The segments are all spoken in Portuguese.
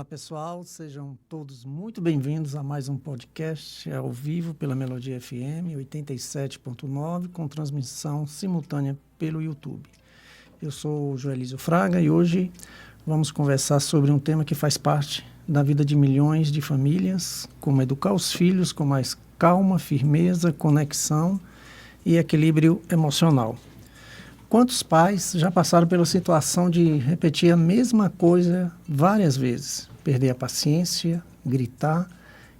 pessoal, sejam todos muito bem-vindos a mais um podcast ao vivo pela Melodia FM 87.9, com transmissão simultânea pelo YouTube. Eu sou o Joelísio Fraga e hoje vamos conversar sobre um tema que faz parte da vida de milhões de famílias, como educar os filhos com mais calma, firmeza, conexão e equilíbrio emocional. Quantos pais já passaram pela situação de repetir a mesma coisa várias vezes, perder a paciência, gritar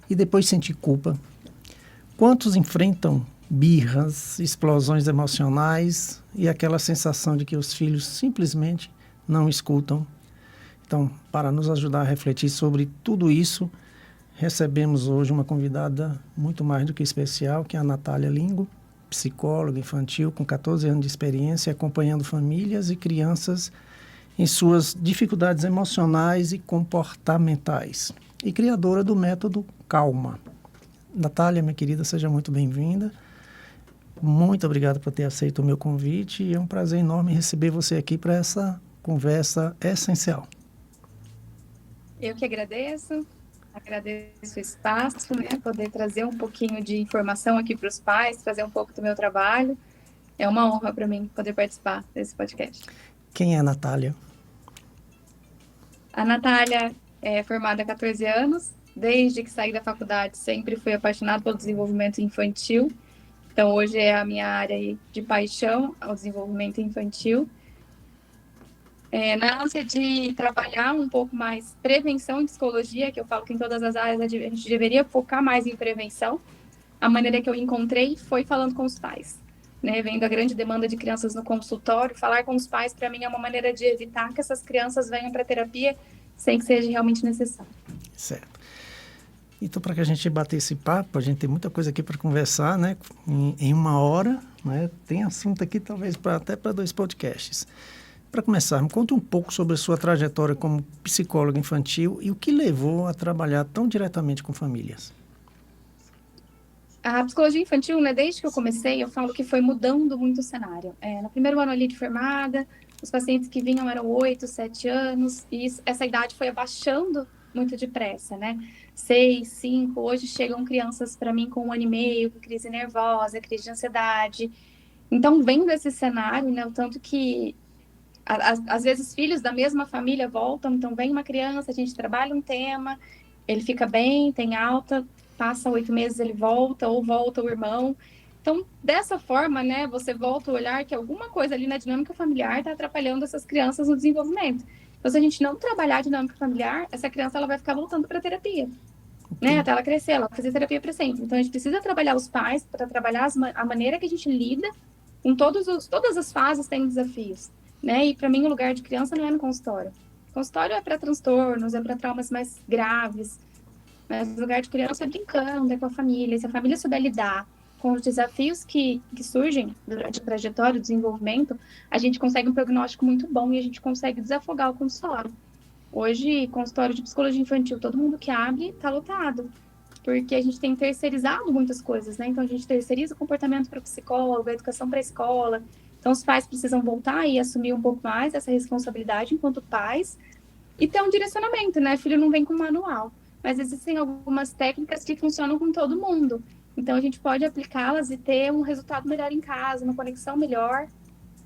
e depois sentir culpa? Quantos enfrentam birras, explosões emocionais e aquela sensação de que os filhos simplesmente não escutam? Então, para nos ajudar a refletir sobre tudo isso, recebemos hoje uma convidada muito mais do que especial, que é a Natália Lingo, psicóloga infantil com 14 anos de experiência, acompanhando famílias e crianças em suas dificuldades emocionais e comportamentais, e criadora do método Calma. Natália, minha querida, seja muito bem-vinda. Muito obrigado por ter aceito o meu convite e é um prazer enorme receber você aqui para essa conversa essencial. Eu que agradeço o espaço, poder trazer um pouquinho de informação aqui para os pais, trazer um pouco do meu trabalho. É uma honra para mim poder participar desse podcast. Quem é a Natália? A Natália é formada há 14 anos. Desde que saí da faculdade, sempre fui apaixonada pelo desenvolvimento infantil. Então, hoje é a minha área de paixão, o desenvolvimento infantil. Na ânsia de trabalhar um pouco mais prevenção em psicologia, que eu falo que em todas as áreas a gente deveria focar mais em prevenção, a maneira que eu encontrei foi falando com os pais. Vendo a grande demanda de crianças no consultório, falar com os pais, para mim, é uma maneira de evitar que essas crianças venham para a terapia sem que seja realmente necessário. Certo. Então, para que a gente bater esse papo, a gente tem muita coisa aqui para conversar, né? Em uma hora, né? Tem assunto aqui, talvez, até para 2 podcasts. Para começar, me conta um pouco sobre a sua trajetória como psicóloga infantil e o que levou a trabalhar tão diretamente com famílias. A psicologia infantil, desde que eu comecei, eu falo que foi mudando muito o cenário. No primeiro ano ali de formada, os pacientes que vinham eram 8, 7 anos, e essa idade foi abaixando muito depressa, 6, 5, hoje chegam crianças para mim com 1 ano e meio, com crise nervosa, crise de ansiedade. Então, vendo esse cenário, o tanto que às vezes filhos da mesma família voltam, então vem uma criança, a gente trabalha um tema, ele fica bem, tem alta, passa 8 meses, ele volta, ou volta o irmão. Então, dessa forma, você volta a olhar que alguma coisa ali na dinâmica familiar está atrapalhando essas crianças no desenvolvimento. Então, se a gente não trabalhar a dinâmica familiar, essa criança ela vai ficar voltando para a terapia, até ela crescer, ela vai fazer terapia para sempre. Então, a gente precisa trabalhar os pais para trabalhar a maneira que a gente lida com todas as fases, tem desafios. E para mim o lugar de criança não é no consultório. O consultório é para transtornos, é para traumas mais graves, mas o lugar de criança é brincando, é com a família. Se a família souber lidar com os desafios que surgem durante a trajetória, o desenvolvimento, a gente consegue um prognóstico muito bom e a gente consegue desafogar o consultório. Hoje, consultório de psicologia infantil, todo mundo que abre está lotado, porque a gente tem terceirizado muitas coisas, Então a gente terceiriza o comportamento para o psicólogo, a educação para a escola. Então, os pais precisam voltar e assumir um pouco mais essa responsabilidade enquanto pais e ter um direcionamento, Filho não vem com manual, mas existem algumas técnicas que funcionam com todo mundo. Então, a gente pode aplicá-las e ter um resultado melhor em casa, uma conexão melhor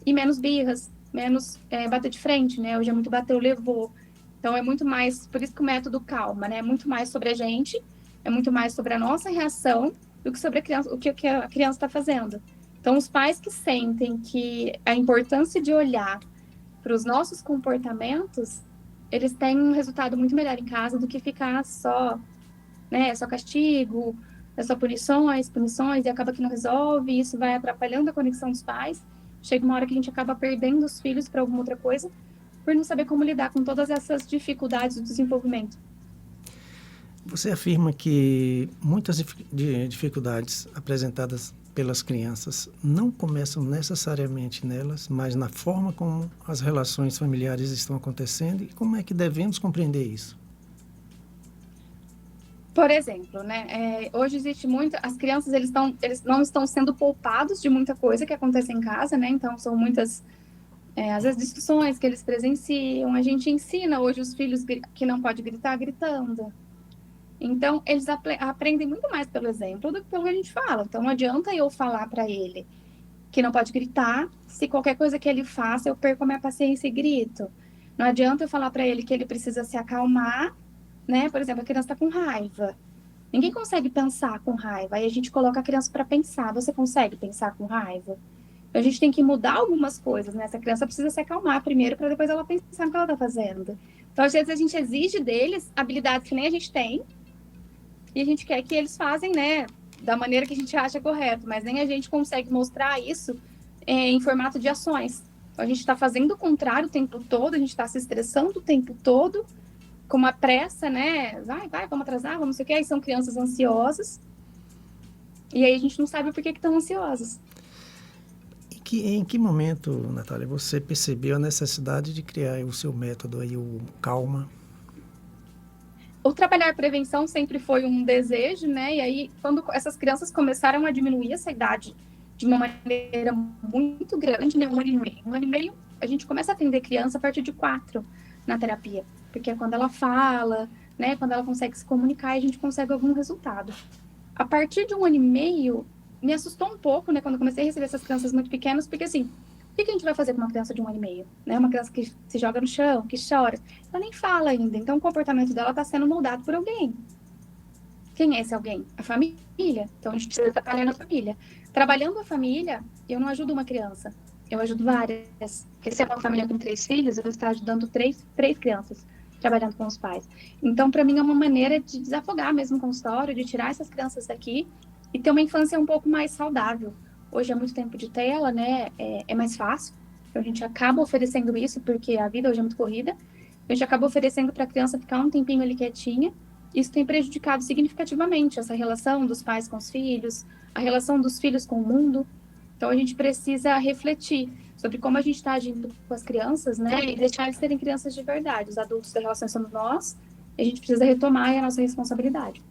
e menos birras, menos bater de frente, Hoje é muito bateu, levou. Então, é muito mais, por isso que o método Calma, É muito mais sobre a gente, é muito mais sobre a nossa reação do que sobre a criança, o que a criança está fazendo. Então, os pais que sentem que a importância de olhar para os nossos comportamentos, eles têm um resultado muito melhor em casa do que ficar só, só castigo, só punições, e acaba que não resolve, e isso vai atrapalhando a conexão dos pais. Chega uma hora que a gente acaba perdendo os filhos para alguma outra coisa, por não saber como lidar com todas essas dificuldades do desenvolvimento. Você afirma que muitas dificuldades apresentadas pelas crianças não começam necessariamente nelas, mas na forma como as relações familiares estão acontecendo e como é que devemos compreender isso? Por exemplo, hoje existe muito, as crianças eles não estão sendo poupados de muita coisa que acontece em casa, Então são muitas Às vezes discussões que eles presenciam, a gente ensina hoje os filhos que não pode gritar gritando. Então, eles aprendem muito mais pelo exemplo do que pelo que a gente fala. Então, não adianta eu falar para ele que não pode gritar, se qualquer coisa que ele faça, eu perco a minha paciência e grito. Não adianta eu falar para ele que ele precisa se acalmar, né? Por exemplo, a criança está com raiva. Ninguém consegue pensar com raiva. Aí a gente coloca a criança para pensar. Você consegue pensar com raiva? Então, a gente tem que mudar algumas coisas, né? Essa criança precisa se acalmar primeiro para depois ela pensar no que ela está fazendo. Então, às vezes, a gente exige deles habilidades que nem a gente tem e a gente quer que eles fazem, né? Da maneira que a gente acha correto, mas nem a gente consegue mostrar isso em formato de ações. Então, a gente está fazendo o contrário o tempo todo, a gente está se estressando o tempo todo, com uma pressa, né? Vai, vamos atrasar, vamos não sei o quê. Aí são crianças ansiosas. E aí a gente não sabe por que estão ansiosas. Em que momento, Natália, você percebeu a necessidade de criar o seu método aí, o Calma? O trabalhar prevenção sempre foi um desejo, né? E aí, quando essas crianças começaram a diminuir essa idade de uma maneira muito grande, né? 1 ano e meio. 1 ano e meio, a gente começa a atender criança a partir de 4 na terapia. Porque é quando ela fala, né? Quando ela consegue se comunicar, a gente consegue algum resultado. A partir de 1 ano e meio, me assustou um pouco, né? Quando eu comecei a receber essas crianças muito pequenas, porque assim, o que a gente vai fazer com uma criança de 1 ano e meio? Né? Uma criança que se joga no chão, que chora. Ela nem fala ainda. Então, o comportamento dela está sendo moldado por alguém. Quem é esse alguém? A família. Então, a gente precisa trabalhar na família. Trabalhando a família, eu não ajudo uma criança. Eu ajudo várias. Porque se é uma família com 3 filhos, eu vou estar ajudando três crianças, trabalhando com os pais. Então, para mim, é uma maneira de desafogar mesmo o consultório, de tirar essas crianças daqui e ter uma infância um pouco mais saudável. Hoje é muito tempo de tela, né? É mais fácil. Então, a gente acaba oferecendo isso, porque a vida hoje é muito corrida. A gente acaba oferecendo para a criança ficar um tempinho ali quietinha. Isso tem prejudicado significativamente essa relação dos pais com os filhos, a relação dos filhos com o mundo. Então, a gente precisa refletir sobre como a gente está agindo com as crianças, né? E deixar eles serem crianças de verdade. Os adultos da relação somos nós, e a gente precisa retomar a nossa responsabilidade.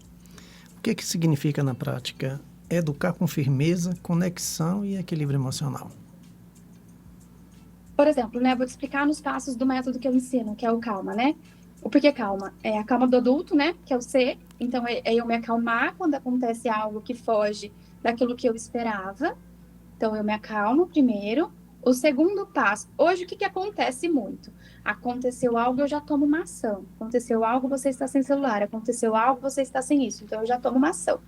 O que significa na prática educar com firmeza, conexão e equilíbrio emocional? Por exemplo, né, vou te explicar nos passos do método que eu ensino, que é o calma, né? O porquê calma? É a calma do adulto, né? Que é o C. Então, é eu me acalmar quando acontece algo que foge daquilo que eu esperava. Então, eu me acalmo primeiro. O segundo passo, hoje o que acontece muito? Aconteceu algo, eu já tomo uma ação. Aconteceu algo, você está sem celular. Aconteceu algo, você está sem isso. Então, eu já tomo uma ação.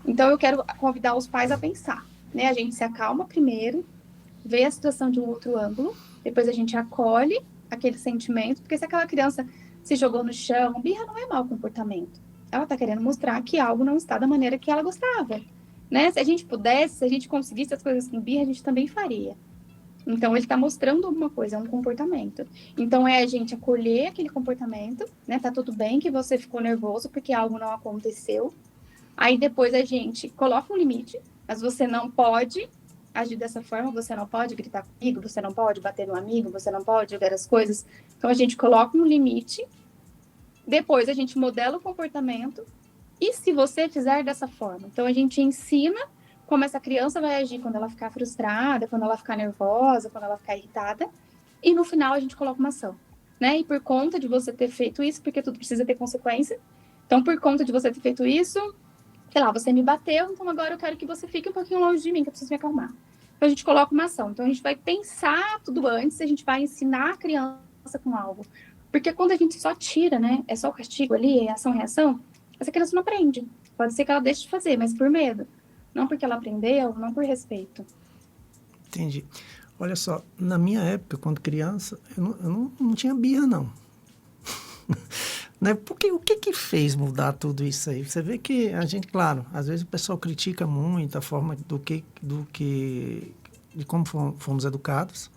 Então, eu quero convidar os pais a pensar, né? A gente se acalma primeiro, vê a situação de um outro ângulo, depois a gente acolhe aquele sentimento, porque se aquela criança se jogou no chão, birra não é mau comportamento. Ela está querendo mostrar que algo não está da maneira que ela gostava, né? Se a gente pudesse, se a gente conseguisse as coisas com birra, a gente também faria. Então, ele está mostrando alguma coisa, é um comportamento. Então, é a gente acolher aquele comportamento, né? Tá tudo bem que você ficou nervoso porque algo não aconteceu. Aí, depois, a gente coloca um limite, mas você não pode agir dessa forma, você não pode gritar comigo, você não pode bater no amigo, você não pode jogar as coisas. Então, a gente coloca um limite, depois a gente modela o comportamento, e se você fizer dessa forma? Então, a gente ensina como essa criança vai agir quando ela ficar frustrada, quando ela ficar nervosa, quando ela ficar irritada, e no final a gente coloca uma ação, né? E por conta de você ter feito isso, porque tudo precisa ter consequência, então por conta de você ter feito isso, sei lá, você me bateu, então agora eu quero que você fique um pouquinho longe de mim, que eu preciso me acalmar. Então a gente coloca uma ação, então a gente vai pensar tudo antes, a gente vai ensinar a criança com algo, porque quando a gente só tira, né, é só o castigo ali, é ação e reação, essa criança não aprende. Pode ser que ela deixe de fazer, mas por medo. Não porque ela aprendeu, não por respeito. Entendi. Olha só, na minha época, quando criança, eu não tinha birra, não. Né? Porque o que fez mudar tudo isso aí? Você vê que a gente, claro, às vezes o pessoal critica muito a forma de como fomos educados,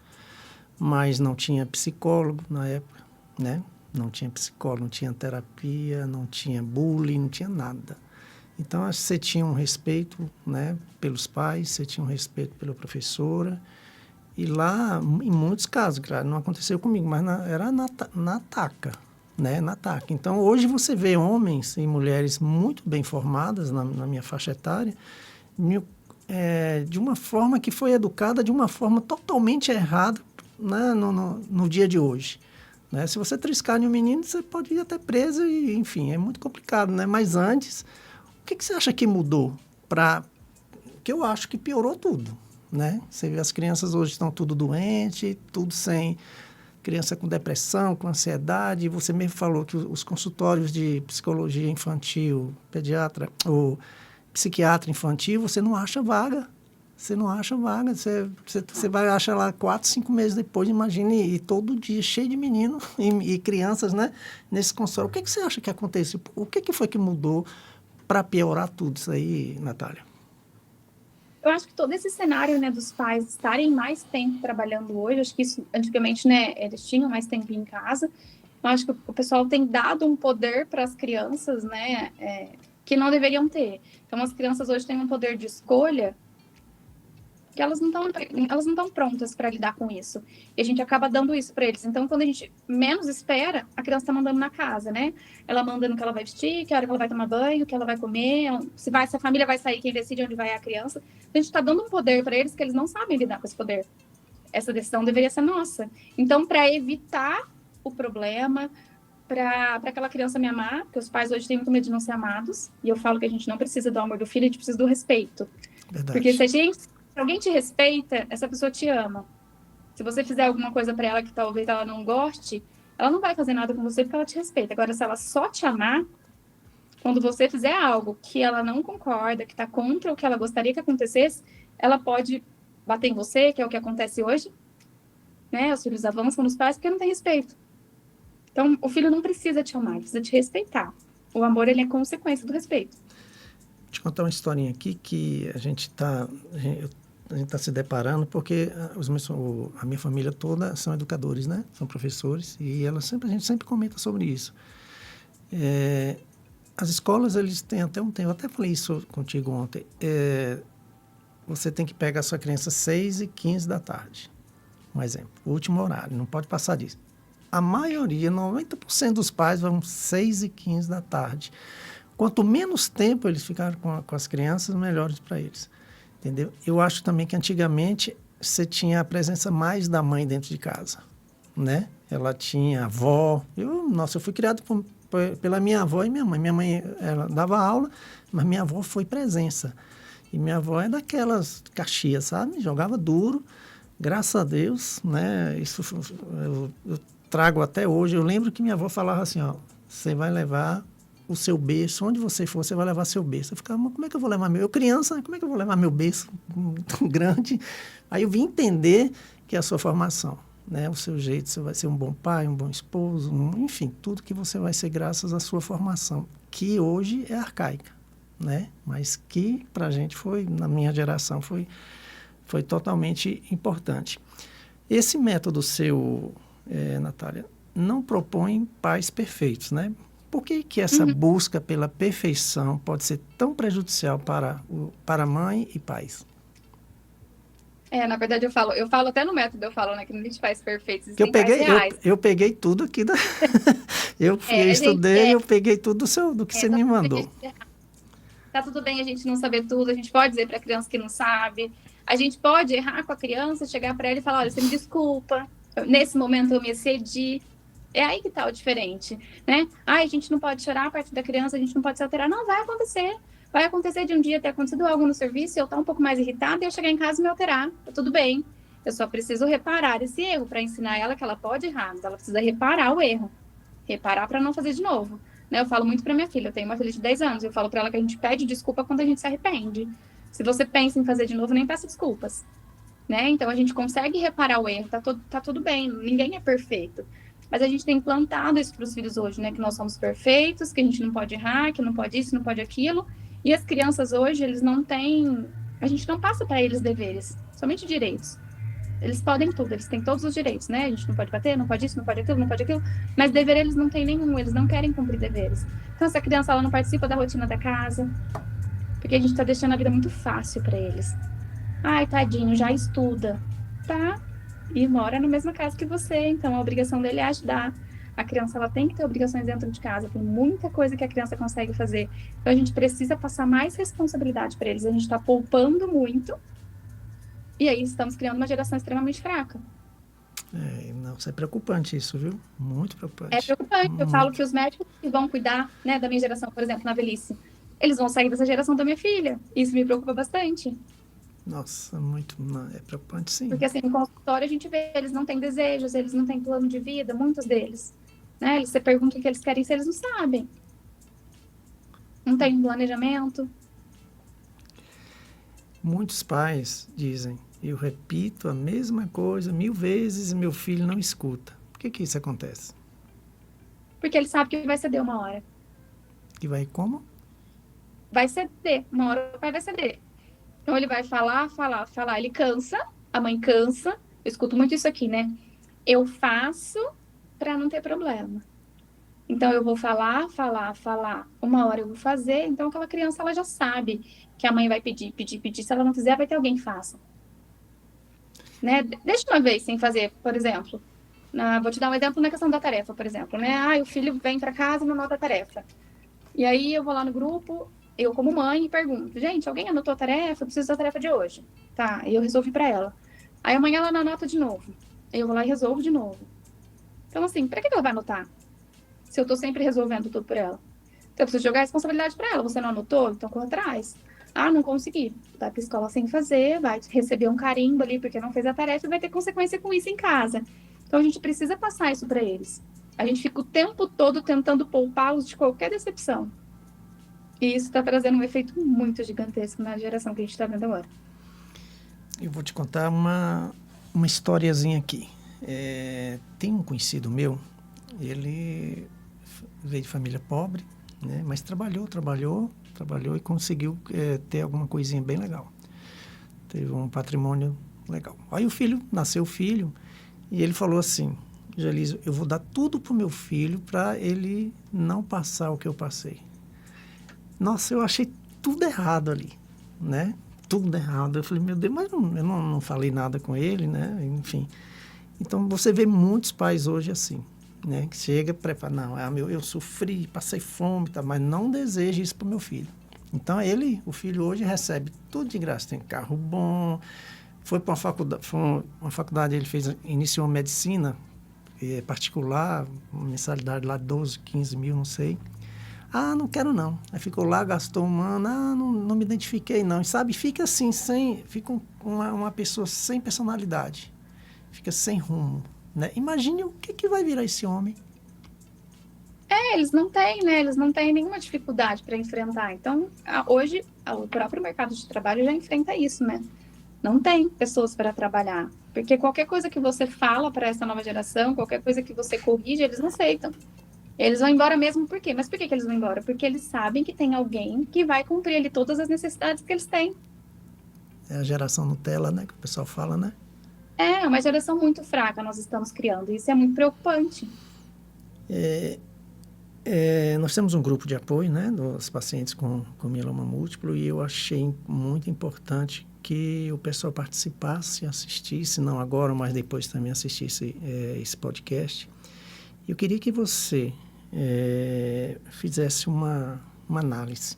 mas não tinha psicólogo na época, né? Não tinha psicólogo, não tinha terapia, não tinha bullying, não tinha nada. Então, acho que você tinha um respeito, né, pelos pais, você tinha um respeito pela professora. E lá, em muitos casos, claro, não aconteceu comigo, mas era na taca, né, na taca. Então, hoje você vê homens e mulheres muito bem formadas na minha faixa etária, de uma forma que foi educada de uma forma totalmente errada, né, no dia de hoje. Né? Se você triscar em um menino, você pode ir até preso e, enfim, é muito complicado. Né? Mas antes, o que você acha que mudou? Que eu acho que piorou tudo. Né? Você vê, as crianças hoje estão tudo doente, tudo sem... Criança com depressão, com ansiedade. Você mesmo falou que os consultórios de psicologia infantil, pediatra ou psiquiatra infantil, você não acha vaga. Você não acha vaga. Você vai achar lá 4, 5 meses depois, imagine, e todo dia cheio de meninos e crianças, né, nesse consultório. O que você acha que aconteceu? O que foi que mudou para piorar tudo isso aí, Natália? Eu acho que todo esse cenário, né, dos pais estarem mais tempo trabalhando hoje, acho que isso, antigamente, né, eles tinham mais tempo em casa. Eu acho que o pessoal tem dado um poder para as crianças, né, que não deveriam ter. Então, as crianças hoje têm um poder de escolha que elas não estão prontas para lidar com isso. E a gente acaba dando isso para eles. Então, quando a gente menos espera, a criança está mandando na casa, né? Ela mandando o que ela vai vestir, que hora que ela vai tomar banho, o que ela vai comer, se a família vai sair, quem decide onde vai é a criança. Então, a gente está dando um poder para eles que eles não sabem lidar com esse poder. Essa decisão deveria ser nossa. Então, para evitar o problema, para aquela criança me amar, porque os pais hoje têm muito medo de não ser amados, e eu falo que a gente não precisa do amor do filho, a gente precisa do respeito. Verdade. Porque se alguém te respeita, essa pessoa te ama. Se você fizer alguma coisa para ela que talvez ela não goste, ela não vai fazer nada com você porque ela te respeita. Agora, se ela só te amar, quando você fizer algo que ela não concorda, que está contra o que ela gostaria que acontecesse, ela pode bater em você, que é o que acontece hoje, né? Os filhos avançam nos pais porque não tem respeito. Então, o filho não precisa te amar, ele precisa te respeitar. O amor, ele é consequência do respeito. Vou te contar uma historinha aqui que a gente está se deparando, porque a minha família toda são educadores, né? São professores, e a gente sempre comenta sobre isso. As escolas, eles têm até um tempo, eu até falei isso contigo ontem, você tem que pegar a sua criança às 6h15 da tarde, um exemplo, o último horário, não pode passar disso. A maioria, 90% dos pais vão 6h15 da tarde. Quanto menos tempo eles ficaram com as crianças, melhores para eles. Entendeu? Eu acho também que antigamente você tinha a presença mais da mãe dentro de casa, né? Ela tinha avó. Eu fui criado pela minha avó e minha mãe. Minha mãe, ela dava aula, mas minha avó foi presença. E minha avó é daquelas Caxias, sabe? Jogava duro, graças a Deus, né? Isso eu trago até hoje. Eu lembro que minha avó falava assim, ó, você vai levar o seu berço, onde você for, você vai levar seu berço. Eu ficava, mas como é que eu vou levar eu criança, como é que eu vou levar meu berço tão grande? Aí eu vim entender que é a sua formação, né? O seu jeito, você vai ser um bom pai, um bom esposo, enfim, tudo que você vai ser graças à sua formação, que hoje é arcaica, né? Mas que pra gente na minha geração, foi totalmente importante. Esse método seu, Natália, não propõe pais perfeitos, né? Por que essa busca pela perfeição pode ser tão prejudicial para mãe e pais? Na verdade, eu falo até no método, eu falo, né, que não existe pais perfeitos, existem pais reais. Eu peguei tudo aqui, eu estudei, eu peguei tudo do que você me mandou. Tá tudo bem a gente não saber tudo, a gente pode dizer para a criança que não sabe, a gente pode errar com a criança, chegar para ela e falar, olha, você me desculpa, nesse momento eu me excedi. É aí que está o diferente, né? A gente não pode chorar a partir da criança, a gente não pode se alterar. Não, vai acontecer. Vai acontecer de um dia ter acontecido algo no serviço, eu estar um pouco mais irritada e eu chegar em casa e me alterar. Tá tudo bem. Eu só preciso reparar esse erro para ensinar ela que ela pode errar, mas ela precisa reparar o erro. Reparar para não fazer de novo. Né? Eu falo muito para minha filha, eu tenho uma filha de 10 anos, eu falo para ela que a gente pede desculpa quando a gente se arrepende. Se você pensa em fazer de novo, nem peça desculpas. Né? Então a gente consegue reparar o erro, tá tudo bem, ninguém é perfeito. Mas a gente tem implantado isso para os filhos hoje, né? Que nós somos perfeitos, que a gente não pode errar, que não pode isso, não pode aquilo. E as crianças hoje, eles não têm... A gente não passa para eles deveres, somente direitos. Eles podem tudo, eles têm todos os direitos, né? A gente não pode bater, não pode isso, não pode aquilo, não pode aquilo. Mas dever eles não têm nenhum, eles não querem cumprir deveres. Então essa criança, ela não participa da rotina da casa, porque a gente está deixando a vida muito fácil para eles. Ai, tadinho, já estuda. Tá? E mora na mesma casa que você, então a obrigação dele é ajudar. A criança, ela tem que ter obrigações dentro de casa, tem muita coisa que a criança consegue fazer. Então a gente precisa passar mais responsabilidade para eles. A gente está poupando muito e aí estamos criando uma geração extremamente fraca. Não, isso é preocupante isso, viu? Muito É preocupante. preocupante. Eu falo Muito. que os médicos que vão cuidar, né, da minha geração, por exemplo, na velhice, eles vão sair dessa geração da minha filha. Isso me preocupa bastante. Nossa, muito. Não, é preocupante, sim. Porque, assim, no consultório a gente vê, eles não têm desejos, eles não têm plano de vida, muitos deles. Né? Você pergunta o que eles querem se eles não sabem. Não tem planejamento. Muitos pais dizem: eu repito a mesma coisa 1000 vezes e meu filho não escuta. Por que isso acontece? Porque ele sabe que vai ceder uma hora. Que vai como? Vai ceder. Uma hora o pai vai ceder. Então ele vai falar, falar, falar. Ele cansa, a mãe cansa. Eu escuto muito isso aqui, né? Eu faço para não ter problema. Então eu vou falar, falar, falar. Uma hora eu vou fazer. Então aquela criança ela já sabe que a mãe vai pedir, pedir, pedir. Se ela não fizer, vai ter alguém que faça. Né? Deixa uma vez sem fazer, por exemplo. Vou te dar um exemplo na questão da tarefa, por exemplo. Né? O filho vem para casa e não anota a tarefa. E aí eu vou lá no grupo, eu como mãe, e pergunto: gente, alguém anotou a tarefa? Eu preciso da tarefa de hoje. Tá, e eu resolvi para ela. Aí amanhã ela não anota de novo. Aí eu vou lá e resolvo de novo. Então, assim, para que ela vai anotar? Se eu tô sempre resolvendo tudo por ela. Então, eu preciso jogar a responsabilidade para ela. Você não anotou? Então, corra atrás. Não consegui. Vai pra escola sem fazer, vai receber um carimbo ali porque não fez a tarefa e vai ter consequência com isso em casa. Então, a gente precisa passar isso para eles. A gente fica o tempo todo tentando poupá-los de qualquer decepção. E isso está trazendo um efeito muito gigantesco na geração que a gente está vendo agora. Eu vou te contar uma historiazinha aqui. Tem um conhecido meu, ele veio de família pobre, né? Mas trabalhou e conseguiu ter alguma coisinha bem legal. Teve um patrimônio legal. Aí nasceu o filho, e ele falou assim: Gelísio, eu vou dar tudo pro meu filho para ele não passar o que eu passei. Nossa, eu achei tudo errado ali, né? Tudo errado. Eu falei: meu Deus, mas eu não falei nada com ele, né? Enfim. Então, você vê muitos pais hoje assim, né? Que chega para falar: não, eu sofri, passei fome, tá? Mas não deseja isso para o meu filho. Então, o filho hoje recebe tudo de graça. Tem carro bom, foi para uma faculdade, ele iniciou medicina particular, uma mensalidade lá de 12, 15 mil, não sei. Não quero não. Aí ficou lá, gastou um ano, não me identifiquei não. E sabe, fica assim, fica uma pessoa sem personalidade, fica sem rumo, né? Imagine o que vai virar esse homem. Eles não têm, né? Eles não têm nenhuma dificuldade para enfrentar. Então, hoje, o próprio mercado de trabalho já enfrenta isso, né? Não tem pessoas para trabalhar. Porque qualquer coisa que você fala para essa nova geração, qualquer coisa que você corrige, eles não aceitam. Eles vão embora mesmo por quê? Mas por que eles vão embora? Porque eles sabem que tem alguém que vai cumprir ali todas as necessidades que eles têm. É a geração Nutella, né? Que o pessoal fala, né? É uma geração muito fraca nós estamos criando. E isso é muito preocupante. Nós temos um grupo de apoio, né? Dos pacientes com mieloma múltiplo, e eu achei muito importante que o pessoal participasse, assistisse, não agora, mas depois também assistisse esse podcast. Eu queria que você fizesse uma análise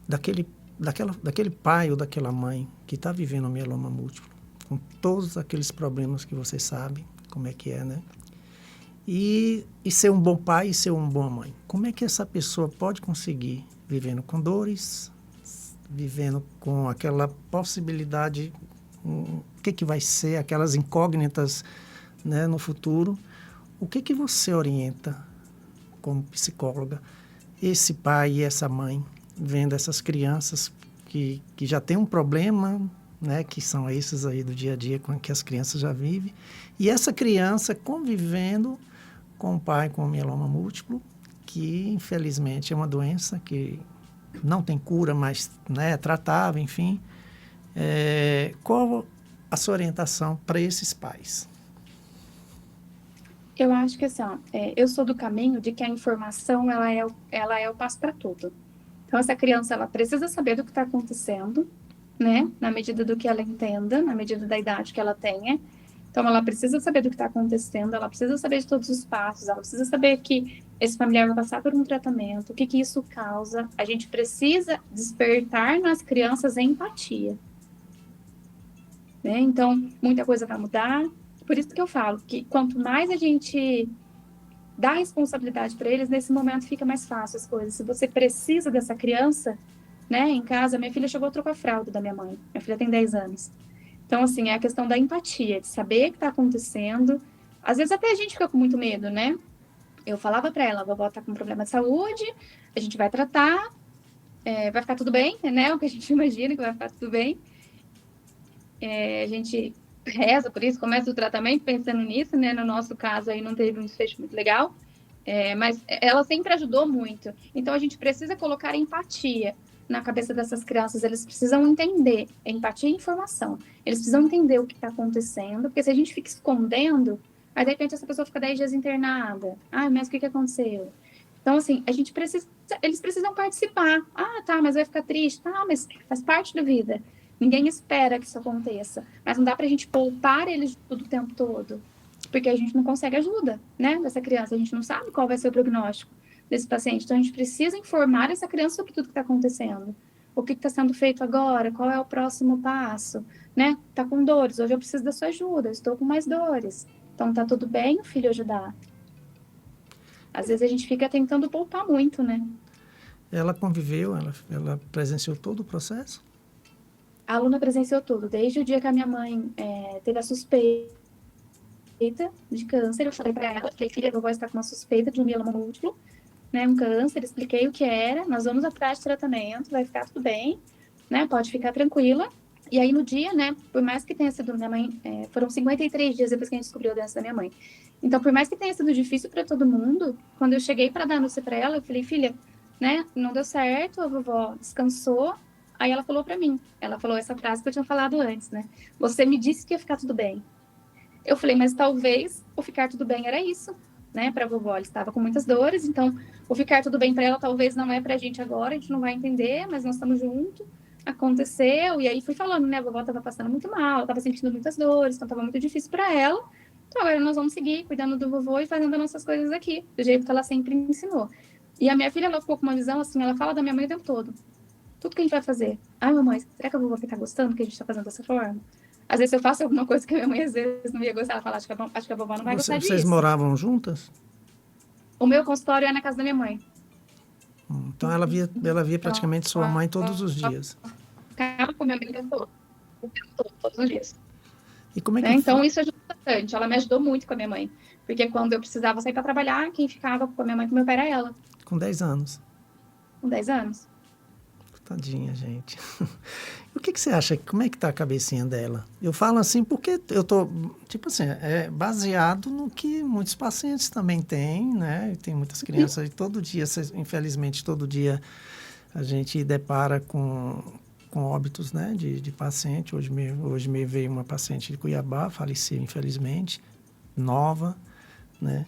daquele pai ou daquela mãe que está vivendo mieloma múltiplo, com todos aqueles problemas que você sabe como é que é, né? E ser um bom pai e ser uma boa mãe. Como é que essa pessoa pode conseguir, vivendo com dores, vivendo com aquela possibilidade, o que vai ser, aquelas incógnitas, né, no futuro? O que você orienta como psicóloga, esse pai e essa mãe, vendo essas crianças que já têm um problema, né, que são esses aí do dia a dia com que as crianças já vivem, e essa criança convivendo com o pai com mieloma múltiplo, que infelizmente é uma doença que não tem cura, mas, né, é tratável, enfim. Qual a sua orientação para esses pais? Eu acho que assim, eu sou do caminho de que a informação ela é o passo para tudo. Então essa criança ela precisa saber do que está acontecendo, né? Na medida do que ela entenda, na medida da idade que ela tenha. Então ela precisa saber do que está acontecendo, ela precisa saber de todos os passos, ela precisa saber que esse familiar vai passar por um tratamento, o que isso causa. A gente precisa despertar nas crianças a empatia. né? Então, muita coisa vai mudar. Por isso que eu falo que quanto mais a gente dá responsabilidade para eles, nesse momento fica mais fácil as coisas. Se você precisa dessa criança, né, em casa, minha filha chegou a trocar a fralda da minha mãe. Minha filha tem 10 anos. Então, assim, é a questão da empatia, de saber o que está acontecendo. Às vezes até a gente fica com muito medo, né? Eu falava para ela, a vovó tá com problema de saúde, a gente vai tratar, vai ficar tudo bem, né? O que a gente imagina que vai ficar tudo bem. A gente reza por isso, começa o tratamento pensando nisso, né? No nosso caso aí não teve um desfecho muito legal, mas ela sempre ajudou muito. Então a gente precisa colocar empatia na cabeça dessas crianças, eles precisam entender, empatia e informação. Eles precisam entender o que está acontecendo, porque se a gente fica escondendo, aí de repente essa pessoa fica 10 dias internada. Ah, mas o que aconteceu? Então, assim, a gente precisa, eles precisam participar. Ah, tá, mas vai ficar triste. Ah, mas faz parte da vida. Ninguém espera que isso aconteça. Mas não dá pra gente poupar eles o tempo todo. Porque a gente não consegue ajuda, né, dessa criança. A gente não sabe qual vai ser o prognóstico desse paciente. Então, a gente precisa informar essa criança sobre tudo que está acontecendo. O que está sendo feito agora? Qual é o próximo passo? Né? Tá com dores. Hoje eu preciso da sua ajuda. Estou com mais dores. Então, tá tudo bem o filho ajudar. Às vezes a gente fica tentando poupar muito, né? Ela conviveu, ela presenciou todo o processo? A aluna presenciou tudo, desde o dia que a minha mãe teve a suspeita de câncer. Eu falei para ela, filha, a vovó está com uma suspeita de um mieloma múltiplo, né, um câncer, expliquei o que era, nós vamos atrás de tratamento, vai ficar tudo bem, né, pode ficar tranquila. E aí no dia, né, por mais que tenha sido minha mãe, foram 53 dias depois que a gente descobriu a doença da minha mãe. Então, por mais que tenha sido difícil para todo mundo, quando eu cheguei para dar a notícia para ela, eu falei, filha, né, não deu certo, a vovó descansou. Aí ela falou para mim, ela falou essa frase que eu tinha falado antes, né, você me disse que ia ficar tudo bem. Eu falei, mas talvez o ficar tudo bem era isso, né, para a vovó. Ela estava com muitas dores, então o ficar tudo bem para ela talvez não é para a gente agora, a gente não vai entender, mas nós estamos juntos. Aconteceu, e aí fui falando, né, a vovó estava passando muito mal, estava sentindo muitas dores, então estava muito difícil para ela. Então agora nós vamos seguir cuidando do vovô e fazendo as nossas coisas aqui, do jeito que ela sempre me ensinou. E a minha filha, ela ficou com uma visão assim, ela fala da minha mãe o tempo todo. Tudo que a gente vai fazer. Ai, mamãe, será que a vovó tá gostando que a gente tá fazendo dessa forma? Às vezes eu faço alguma coisa que a minha mãe às vezes não ia gostar. Ela fala, acho que a vovó não vai gostar Vocês disso. moravam juntas? O meu consultório é na casa da minha mãe. Então ela via Então, praticamente sua mãe todos os dias. Ficava com minha mãe todos os dias. E como é que né? Então isso ajuda bastante. Ela me ajudou muito com a minha mãe. Porque quando eu precisava sair para trabalhar, quem ficava com a minha mãe e com meu pai era ela. Com 10 anos. Com 10 anos. Tadinha, gente. O que você acha? Como é que tá a cabecinha dela? Eu falo assim porque eu tô, tipo assim, baseado no que muitos pacientes também têm, né? Tem muitas crianças e todo dia, infelizmente, todo dia a gente depara com óbitos, né? De paciente. Hoje me veio uma paciente de Cuiabá, faleceu, infelizmente, nova, né?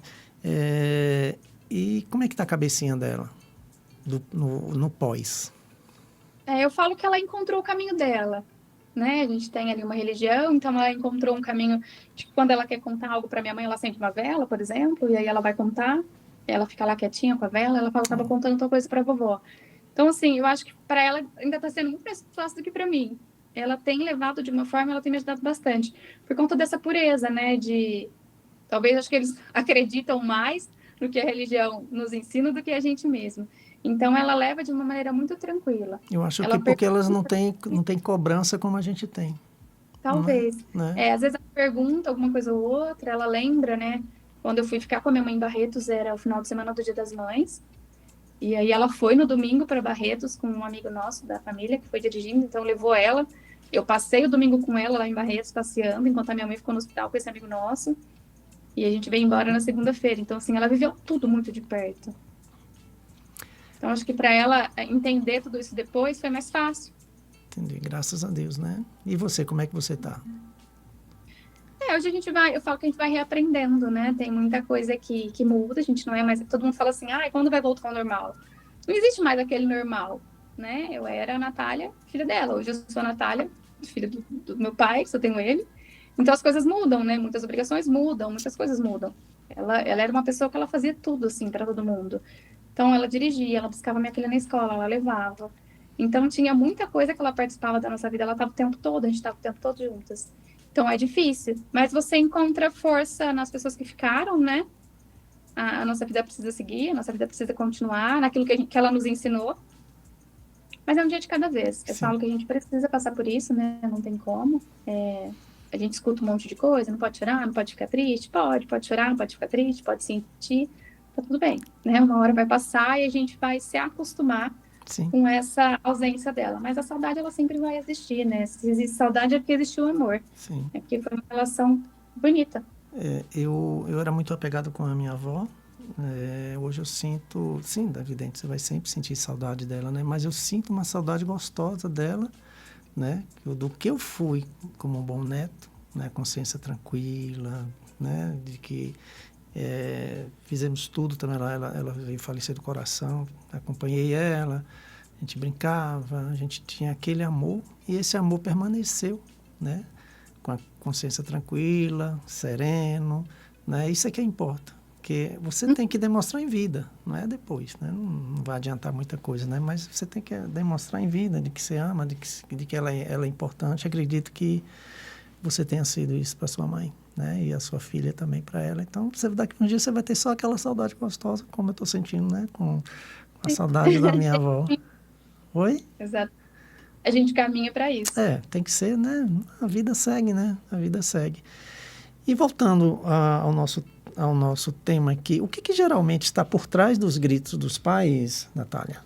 E como é que tá a cabecinha dela no pós? Eu falo que ela encontrou o caminho dela, né? A gente tem ali uma religião, então ela encontrou um caminho de que quando ela quer contar algo para minha mãe, ela acende uma vela, por exemplo, e aí ela vai contar, ela fica lá quietinha com a vela, ela fala, estava contando tal coisa para a vovó. Então, assim, eu acho que para ela ainda está sendo muito mais fácil do que para mim. Ela tem levado de uma forma, ela tem me ajudado bastante, por conta dessa pureza, né? Talvez acho que eles acreditam mais no que a religião nos ensina do que a gente mesmo. Então, ela leva de uma maneira muito tranquila. Eu acho que porque elas não têm cobrança como a gente tem. Talvez. Né? Às vezes ela pergunta alguma coisa ou outra, ela lembra, né? Quando eu fui ficar com a minha mãe em Barretos, era o final de semana do Dia das Mães. E aí ela foi no domingo para Barretos com um amigo nosso da família, que foi dirigindo, então levou ela. Eu passei o domingo com ela lá em Barretos, passeando, enquanto a minha mãe ficou no hospital com esse amigo nosso. E a gente veio embora na segunda-feira. Então, assim, ela viveu tudo muito de perto. Então, acho que para ela entender tudo isso depois foi mais fácil. Entendi, graças a Deus, né? E você, como é que você tá? Hoje a gente vai, eu falo que a gente vai reaprendendo, né? Tem muita coisa que muda, a gente não é mais. Todo mundo fala assim, quando vai voltar ao normal? Não existe mais aquele normal, né? Eu era a Natália, filha dela. Hoje eu sou a Natália, filha do meu pai, só tenho ele. Então as coisas mudam, né? Muitas obrigações mudam, muitas coisas mudam. Ela era uma pessoa que ela fazia tudo, assim, para todo mundo. Então, ela dirigia, ela buscava minha filha na escola, ela levava. Então, tinha muita coisa que ela participava da nossa vida, ela estava o tempo todo, a gente estava o tempo todo juntas. Então é difícil, mas você encontra força nas pessoas que ficaram, né? A nossa vida precisa seguir, a nossa vida precisa continuar naquilo que ela nos ensinou. Mas é um dia de cada vez. Eu Sim, falo que a gente precisa passar por isso, né? Não tem como. A gente escuta um monte de coisa, não pode chorar, não pode ficar triste. Pode chorar, pode ficar triste, pode sentir. Tá tudo bem, né? Uma hora vai passar e a gente vai se acostumar sim. com essa ausência dela. Mas a saudade, ela sempre vai existir, né? Se existe saudade é porque existiu amor. Sim. É porque foi uma relação bonita. Eu era muito apegado com a minha avó. Hoje eu sinto, sim, evidente, você vai sempre sentir saudade dela, né? Mas eu sinto uma saudade gostosa dela, né? Do que eu fui como um bom neto, né? Consciência tranquila, né? De que fizemos tudo também. Ela veio falecer do coração, acompanhei ela, a gente brincava, a gente tinha aquele amor e esse amor permaneceu, né? Com a consciência tranquila, sereno, né? Isso é que importa, porque você tem que demonstrar em vida, não é depois, né? Não vai adiantar muita coisa, né? Mas você tem que demonstrar em vida de que você ama, de que ela é importante. Acredito que você tenha sido isso para sua mãe, né? E a sua filha também para ela. Então, daqui a um dia você vai ter só aquela saudade gostosa, como eu estou sentindo, né? Com a saudade da minha avó. Oi? Exato. A gente caminha para isso. Tem que ser, né? A vida segue, né? A vida segue. E voltando ao nosso tema aqui, o que geralmente está por trás dos gritos dos pais, Natália?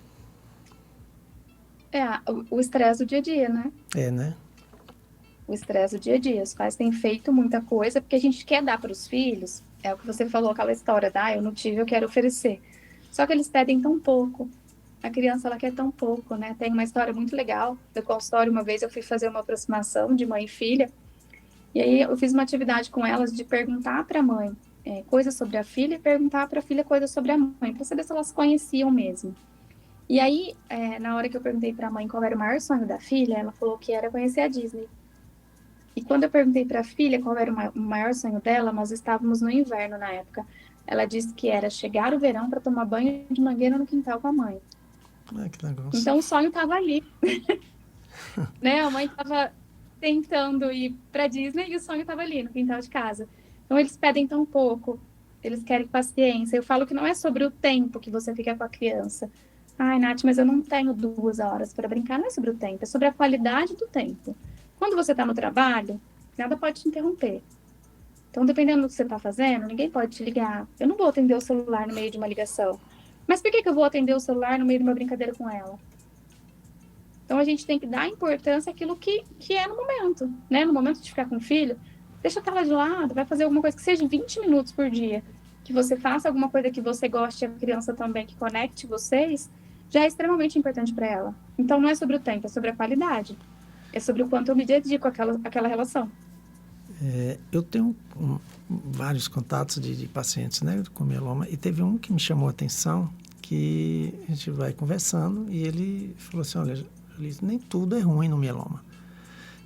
O estresse do dia a dia, né? Né? O estresse do dia a dia. Os pais têm feito muita coisa porque a gente quer dar para os filhos. É o que você falou, aquela história, tá? Eu não tive, eu quero oferecer. Só que eles pedem tão pouco. A criança, ela quer tão pouco, né? Tem uma história muito legal do consultório. Uma vez eu fui fazer uma aproximação de mãe e filha. E aí eu fiz uma atividade com elas de perguntar para a mãe coisas sobre a filha e perguntar para a filha coisas sobre a mãe, para saber se elas conheciam mesmo. E aí, na hora que eu perguntei para a mãe qual era o maior sonho da filha, ela falou que era conhecer a Disney. E quando eu perguntei para a filha qual era o maior sonho dela, nós estávamos no inverno na época. Ela disse que era chegar o verão para tomar banho de mangueira no quintal com a mãe. Que negócio. Então o sonho estava ali. Né? A mãe estava tentando ir para Disney e o sonho estava ali no quintal de casa. Então eles pedem tão pouco, eles querem paciência. Eu falo que não é sobre o tempo que você fica com a criança. Ai, Nath, mas eu não tenho 2 horas para brincar. Não é sobre o tempo, é sobre a qualidade do tempo. Quando você está no trabalho, nada pode te interromper. Então, dependendo do que você está fazendo, ninguém pode te ligar. Eu não vou atender o celular no meio de uma ligação. Mas por que eu vou atender o celular no meio de uma brincadeira com ela? Então, a gente tem que dar importância àquilo que é no momento, né? No momento de ficar com o filho, deixa a tela de lado, vai fazer alguma coisa que seja 20 minutos por dia, que você faça alguma coisa que você goste, a criança também, que conecte vocês, já é extremamente importante para ela. Então, não é sobre o tempo, é sobre a qualidade. É sobre o quanto eu me dedico àquela relação. Eu tenho vários contatos de pacientes, né, com mieloma, e teve um que me chamou a atenção, que a gente vai conversando, e ele falou assim, olha, nem tudo é ruim no mieloma.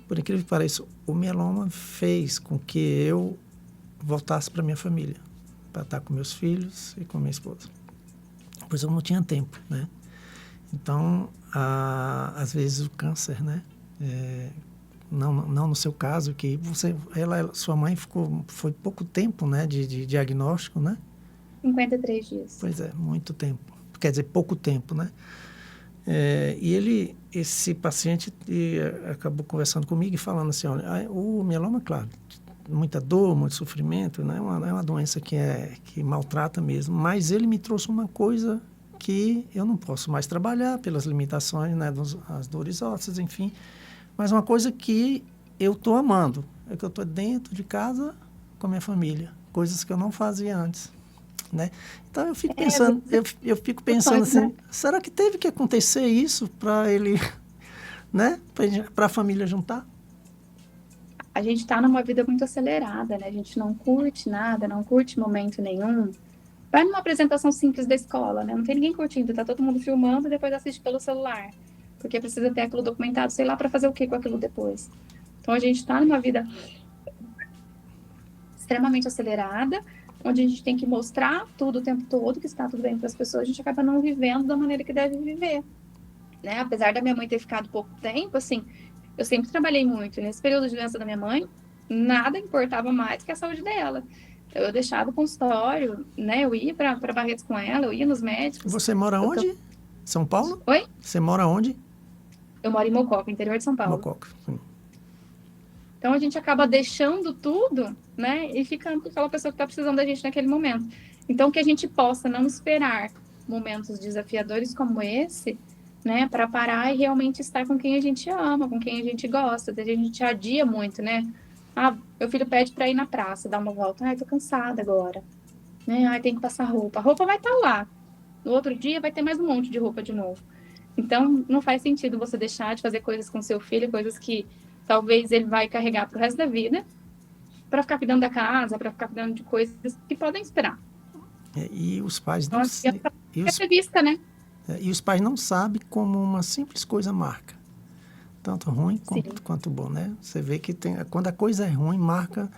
Por incrível que pareça, o mieloma fez com que eu voltasse para minha família, para estar com meus filhos e com minha esposa. Pois eu não tinha tempo, né? Então, às vezes o câncer, né? Não no seu caso, que sua mãe foi pouco tempo, né, de diagnóstico, né? 53 dias. Pois é, muito tempo. Quer dizer, pouco tempo, né? E esse paciente acabou conversando comigo e falando assim, olha, o mieloma, claro, muita dor, muito sofrimento, né? É uma doença que maltrata mesmo, mas ele me trouxe uma coisa que eu não posso mais trabalhar pelas limitações, né? As dores ósseas, enfim. Mas uma coisa que eu estou amando, é que eu estou dentro de casa com a minha família, coisas que eu não fazia antes, né? Então eu fico pensando, assim, será que teve que acontecer isso para ele, né? Para a família juntar? A gente está numa vida muito acelerada, né? A gente não curte nada, não curte momento nenhum. Vai numa apresentação simples da escola, né? Não tem ninguém curtindo, tá todo mundo filmando e depois assiste pelo celular. Porque precisa ter aquilo documentado, sei lá, para fazer o que com aquilo depois. Então, a gente está numa vida extremamente acelerada, onde a gente tem que mostrar tudo o tempo todo, que está tudo bem para as pessoas, a gente acaba não vivendo da maneira que deve viver. Né? Apesar da minha mãe ter ficado pouco tempo, assim, eu sempre trabalhei muito. Nesse período de doença da minha mãe, nada importava mais que a saúde dela. Eu deixava o consultório, né? Eu ia para Barretos com ela, eu ia nos médicos. Você mora onde? São Paulo? Oi? Você mora onde? Eu moro em Mococa, interior de São Paulo. Mococa. Então a gente acaba deixando tudo, né? E ficando com aquela pessoa que está precisando da gente naquele momento. Então que a gente possa não esperar momentos desafiadores como esse, né? Para parar e realmente estar com quem a gente ama, com quem a gente gosta. A gente adia muito, né? Ah, meu filho pede para ir na praça, dar uma volta. Ai, tô cansada agora. Né? Ai, tem que passar roupa. A roupa vai estar lá. No outro dia vai ter mais um monte de roupa de novo. Então, não faz sentido você deixar de fazer coisas com seu filho, coisas que talvez ele vai carregar pro resto da vida, para ficar cuidando da casa, para ficar cuidando de coisas que podem esperar. E os pais Então, não é vista, né? E os pais não sabem como uma simples coisa marca. Tanto ruim quanto bom, né? Você vê que quando a coisa é ruim, marca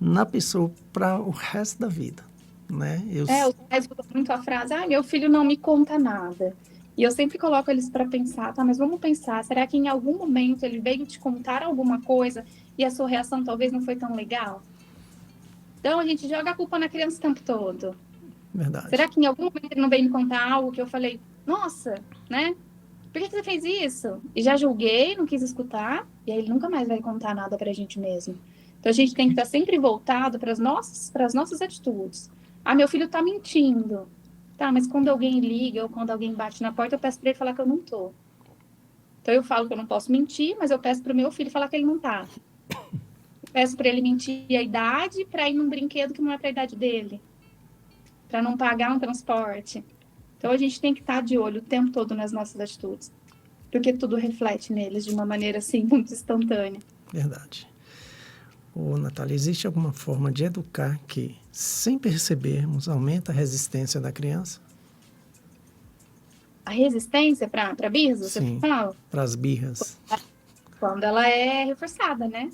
na pessoa para o resto da vida, né? Os pais usam muito a frase, meu filho não me conta nada. E eu sempre coloco eles para pensar, tá, mas vamos pensar, será que em algum momento ele veio te contar alguma coisa e a sua reação talvez não foi tão legal? Então a gente joga a culpa na criança o tempo todo. Verdade. Será que em algum momento ele não veio me contar algo que eu falei, nossa, né? Por que você fez isso? E já julguei, não quis escutar, e aí ele nunca mais vai contar nada pra gente mesmo. Então a gente tem que estar sempre voltado para as nossas atitudes. Ah, meu filho tá mentindo. Tá, mas quando alguém liga ou quando alguém bate na porta, eu peço para ele falar que eu não tô. Então eu falo que eu não posso mentir, mas eu peço pro meu filho falar que ele não tá. Eu peço para ele mentir a idade para ir num brinquedo que não é para a idade dele. Para não pagar um transporte. Então a gente tem que estar de olho o tempo todo nas nossas atitudes. Porque tudo reflete neles de uma maneira assim muito instantânea. Verdade. Ô, Natália, existe alguma forma de educar que, sem percebermos, aumenta a resistência da criança? A resistência para birras, você Sim, fala? para as birras. Quando ela é reforçada, né?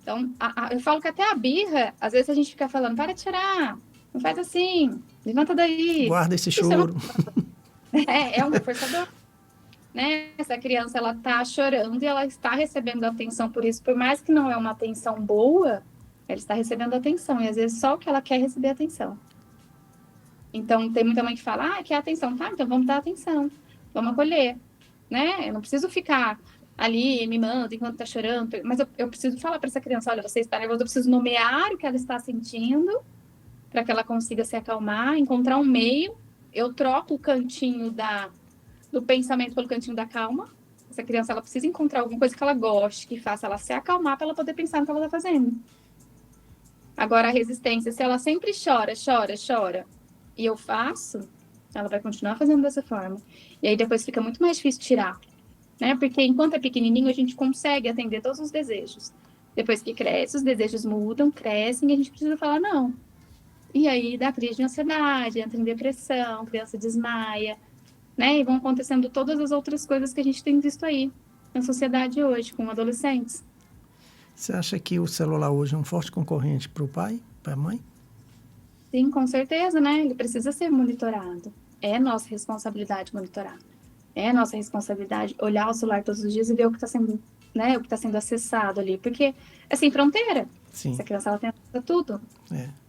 Então, eu falo que até a birra, às vezes a gente fica falando, para de chorar, não faz assim, levanta daí. Guarda esse choro. É um reforçador. Né? Essa criança, ela tá chorando e ela está recebendo atenção por isso. Por mais que não é uma atenção boa, ela está recebendo atenção. E às vezes só o que ela quer é receber atenção. Então, tem muita mãe que fala, quer atenção. Tá, então vamos dar atenção. Vamos acolher. Né? Eu não preciso ficar ali mimando enquanto tá chorando. Mas eu preciso falar para essa criança, olha, você está nervosa. Eu preciso nomear o que ela está sentindo para que ela consiga se acalmar, encontrar um meio. Eu troco o cantinho do pensamento pelo cantinho da calma. Essa criança, ela precisa encontrar alguma coisa que ela goste, que faça ela se acalmar para ela poder pensar no que ela está fazendo. Agora, a resistência, se ela sempre chora, e eu faço, ela vai continuar fazendo dessa forma. E aí depois fica muito mais difícil tirar, né? Porque enquanto é pequenininho, a gente consegue atender todos os desejos. Depois que cresce, os desejos mudam, crescem, e a gente precisa falar não. E aí dá crise de ansiedade, entra em depressão, criança desmaia, né? E vão acontecendo todas as outras coisas que a gente tem visto aí na sociedade hoje, com adolescentes. Você acha que o celular hoje é um forte concorrente para o pai, para a mãe? Sim, com certeza, né? Ele precisa ser monitorado. É nossa responsabilidade monitorar. É nossa responsabilidade olhar o celular todos os dias e ver o que está sendo, né? O que está sendo acessado ali. Porque é sem fronteira. Sim. Essa criança, ela tem acesso a tudo.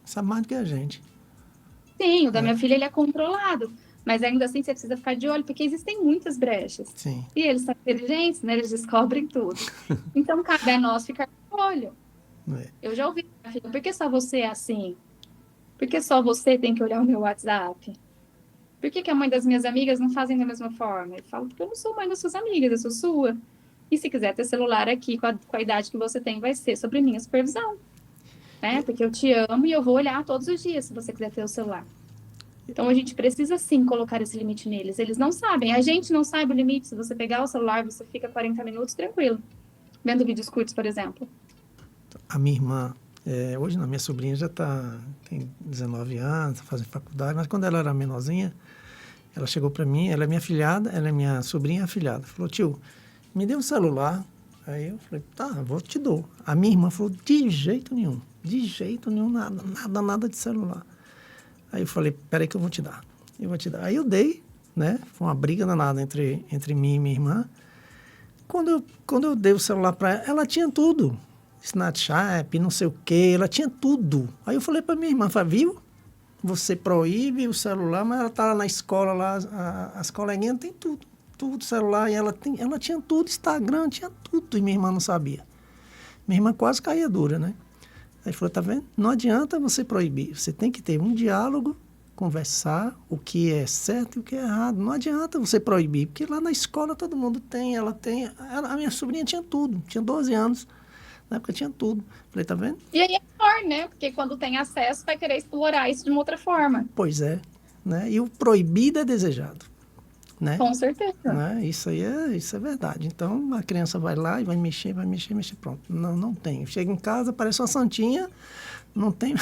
Sabe mais do que a gente. Sim, o da minha filha, ele é controlado. Mas ainda assim, você precisa ficar de olho, porque existem muitas brechas. Sim. E eles são inteligentes, né? Eles descobrem tudo. Então, cabe a nós ficar de olho. Eu já ouvi, filha, por que só você é assim? Por que só você tem que olhar o meu WhatsApp? Por que a mãe das minhas amigas não fazem da mesma forma? Eu falo, porque eu não sou mãe das suas amigas, eu sou sua. E se quiser ter celular aqui com a idade que você tem, vai ser sobre minha supervisão. Né? Porque eu te amo e eu vou olhar todos os dias se você quiser ter o celular. Então, a gente precisa, sim, colocar esse limite neles. Eles não sabem. A gente não sabe o limite. Se você pegar o celular, você fica 40 minutos tranquilo. Vendo vídeos curtos, por exemplo. A minha irmã, hoje a minha sobrinha já tem 19 anos, está fazendo faculdade, mas quando ela era menorzinha, ela chegou para mim, ela é minha afilhada, ela é minha sobrinha afilhada. Falou, tio, me dê um celular. Aí eu falei, tá, te dou. A minha irmã falou, de jeito nenhum, nada de celular. Aí eu falei, peraí que eu vou te dar. Aí eu dei, né? Foi uma briga danada entre mim e minha irmã. Quando eu dei o celular para ela, ela tinha tudo. Snapchat, não sei o quê, ela tinha tudo. Aí eu falei para minha irmã, viu? Você proíbe o celular, mas ela tá lá na escola, lá, as coleguinhas têm tudo celular, e ela tinha tudo, Instagram, tinha tudo, e minha irmã não sabia. Minha irmã quase caía dura, né? Aí falou, tá vendo? Não adianta você proibir, você tem que ter um diálogo, conversar o que é certo e o que é errado. Não adianta você proibir, porque lá na escola todo mundo tem, a minha sobrinha tinha tudo, tinha 12 anos, na época tinha tudo. Falei, tá vendo? E aí é pior, né? Porque quando tem acesso, vai querer explorar isso de uma outra forma. Pois é, né? E o proibido é desejado, né? Com certeza. Né? Isso é verdade. Então, a criança vai lá e vai mexer, pronto. Não tem. Chega em casa, parece uma santinha, não tem...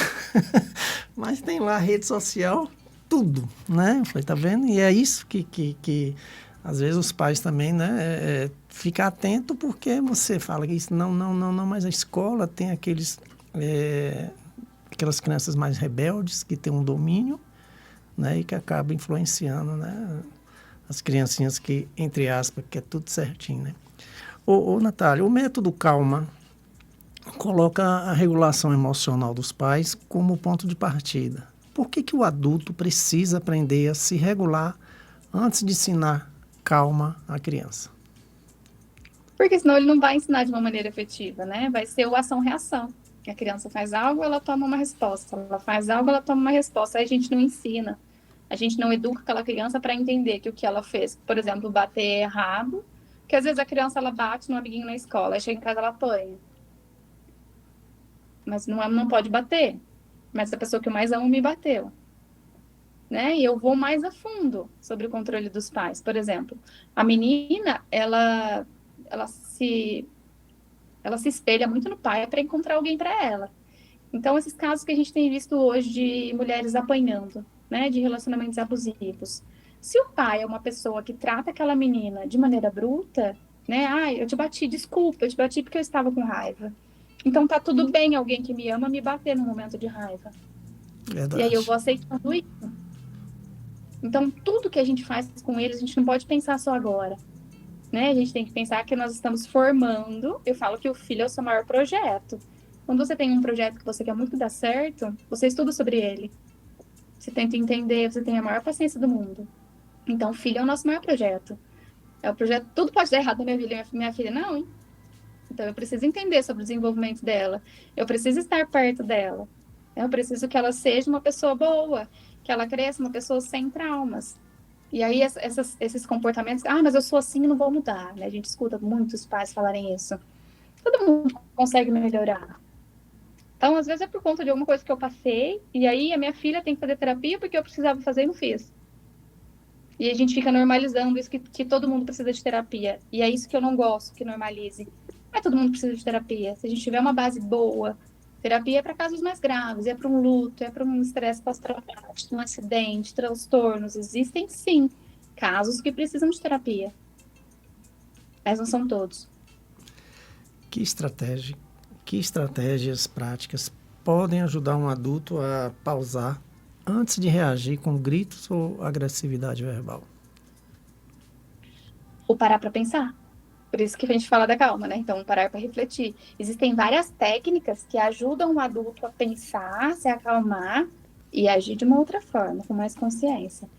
Mas tem lá a rede social, tudo, né? Eu falei, tá vendo? E é isso que às vezes os pais também, né? Ficar atento porque você fala que isso não, mas a escola tem aquelas crianças mais rebeldes que têm um domínio, né? E que acaba influenciando, né? As criancinhas que, entre aspas, que é tudo certinho, né? Ô Natália, o método Calma coloca a regulação emocional dos pais como ponto de partida. Por que o adulto precisa aprender a se regular antes de ensinar calma à criança? Porque senão ele não vai ensinar de uma maneira efetiva, né? Vai ser o ação-reação. A criança faz algo, ela toma uma resposta. Ela faz algo, ela toma uma resposta. Aí a gente não ensina. A gente não educa aquela criança para entender que o que ela fez, por exemplo, bater é errado, que às vezes a criança ela bate no amiguinho na escola, aí chega em casa ela apanha. Mas não pode bater. Mas a pessoa que eu mais amo me bateu. Né? E eu vou mais a fundo sobre o controle dos pais. Por exemplo, a menina, ela se espelha muito no pai para encontrar alguém para ela. Então, esses casos que a gente tem visto hoje de mulheres apanhando, né, de relacionamentos abusivos. Se o pai é uma pessoa que trata aquela menina de maneira bruta, né, eu te bati, desculpa, eu te bati porque eu estava com raiva. Então, tá tudo bem alguém que me ama me bater no momento de raiva. Verdade. E aí eu vou aceitando isso. Então, tudo que a gente faz com eles, a gente não pode pensar só agora. Né? A gente tem que pensar que nós estamos formando. Eu falo que o filho é o seu maior projeto. Quando você tem um projeto que você quer muito dar certo, você estuda sobre ele. Você tenta entender, você tem a maior paciência do mundo. Então, o filho é o nosso maior projeto. É o projeto, tudo pode dar errado na minha filha, não, hein? Então, eu preciso entender sobre o desenvolvimento dela. Eu preciso estar perto dela. Eu preciso que ela seja uma pessoa boa, que ela cresça uma pessoa sem traumas. E aí, esses comportamentos, mas eu sou assim e não vou mudar, né? A gente escuta muitos pais falarem isso. Todo mundo consegue melhorar. Então, às vezes é por conta de alguma coisa que eu passei, e aí a minha filha tem que fazer terapia porque eu precisava fazer e não fiz. E a gente fica normalizando isso, que todo mundo precisa de terapia. E é isso que eu não gosto, que normalize. Não é todo mundo precisa de terapia. Se a gente tiver uma base boa, terapia é para casos mais graves, é para um luto, é para um estresse pós-traumático, um acidente, transtornos. Existem, sim, casos que precisam de terapia. Mas não são todos. Que estratégias práticas podem ajudar um adulto a pausar antes de reagir com gritos ou agressividade verbal? Ou parar para pensar. Por isso que a gente fala da calma, né? Então, parar para refletir. Existem várias técnicas que ajudam o adulto a pensar, se acalmar e agir de uma outra forma, com mais consciência.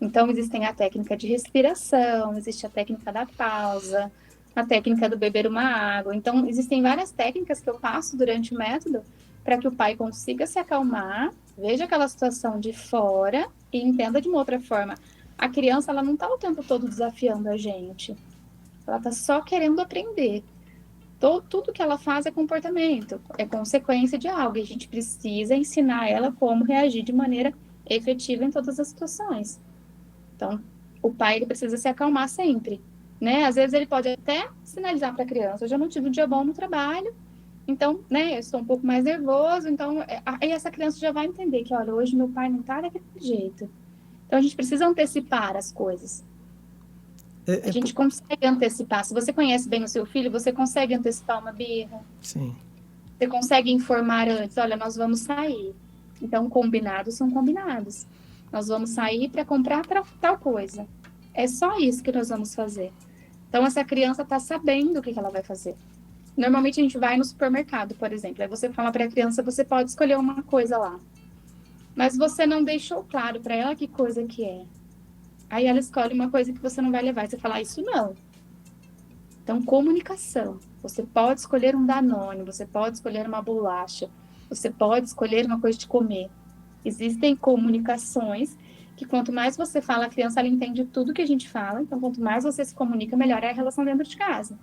Então, existem a técnica de respiração, existe a técnica da pausa, a técnica do beber uma água. Então, existem várias técnicas que eu passo durante o método para que o pai consiga se acalmar, veja aquela situação de fora e entenda de uma outra forma. A criança, ela não está o tempo todo desafiando a gente. Ela está só querendo aprender. Tudo que ela faz é comportamento, é consequência de algo. E a gente precisa ensinar ela como reagir de maneira efetiva em todas as situações. Então, o pai ele precisa se acalmar sempre. Né? Às vezes ele pode até sinalizar para a criança, eu já não tive um dia bom no trabalho, então, né, eu estou um pouco mais nervoso, então, aí essa criança já vai entender que, olha, hoje meu pai não está daquele jeito. Então, a gente precisa antecipar as coisas. A gente consegue antecipar. Se você conhece bem o seu filho, você consegue antecipar uma birra. Sim. Você consegue informar antes, olha, nós vamos sair. Então, combinados são combinados. Nós vamos sair para comprar tal coisa. É só isso que nós vamos fazer. Então, essa criança está sabendo o que ela vai fazer. Normalmente a gente vai no supermercado, por exemplo, aí você fala para a criança, você pode escolher uma coisa lá, mas você não deixou claro para ela que coisa que é. Aí ela escolhe uma coisa que você não vai levar, e você fala, isso não. Então, comunicação. Você pode escolher um Danone, você pode escolher uma bolacha, você pode escolher uma coisa de comer. Existem comunicações que quanto mais você fala, a criança ela entende tudo que a gente fala, então quanto mais você se comunica, melhor é a relação dentro de casa.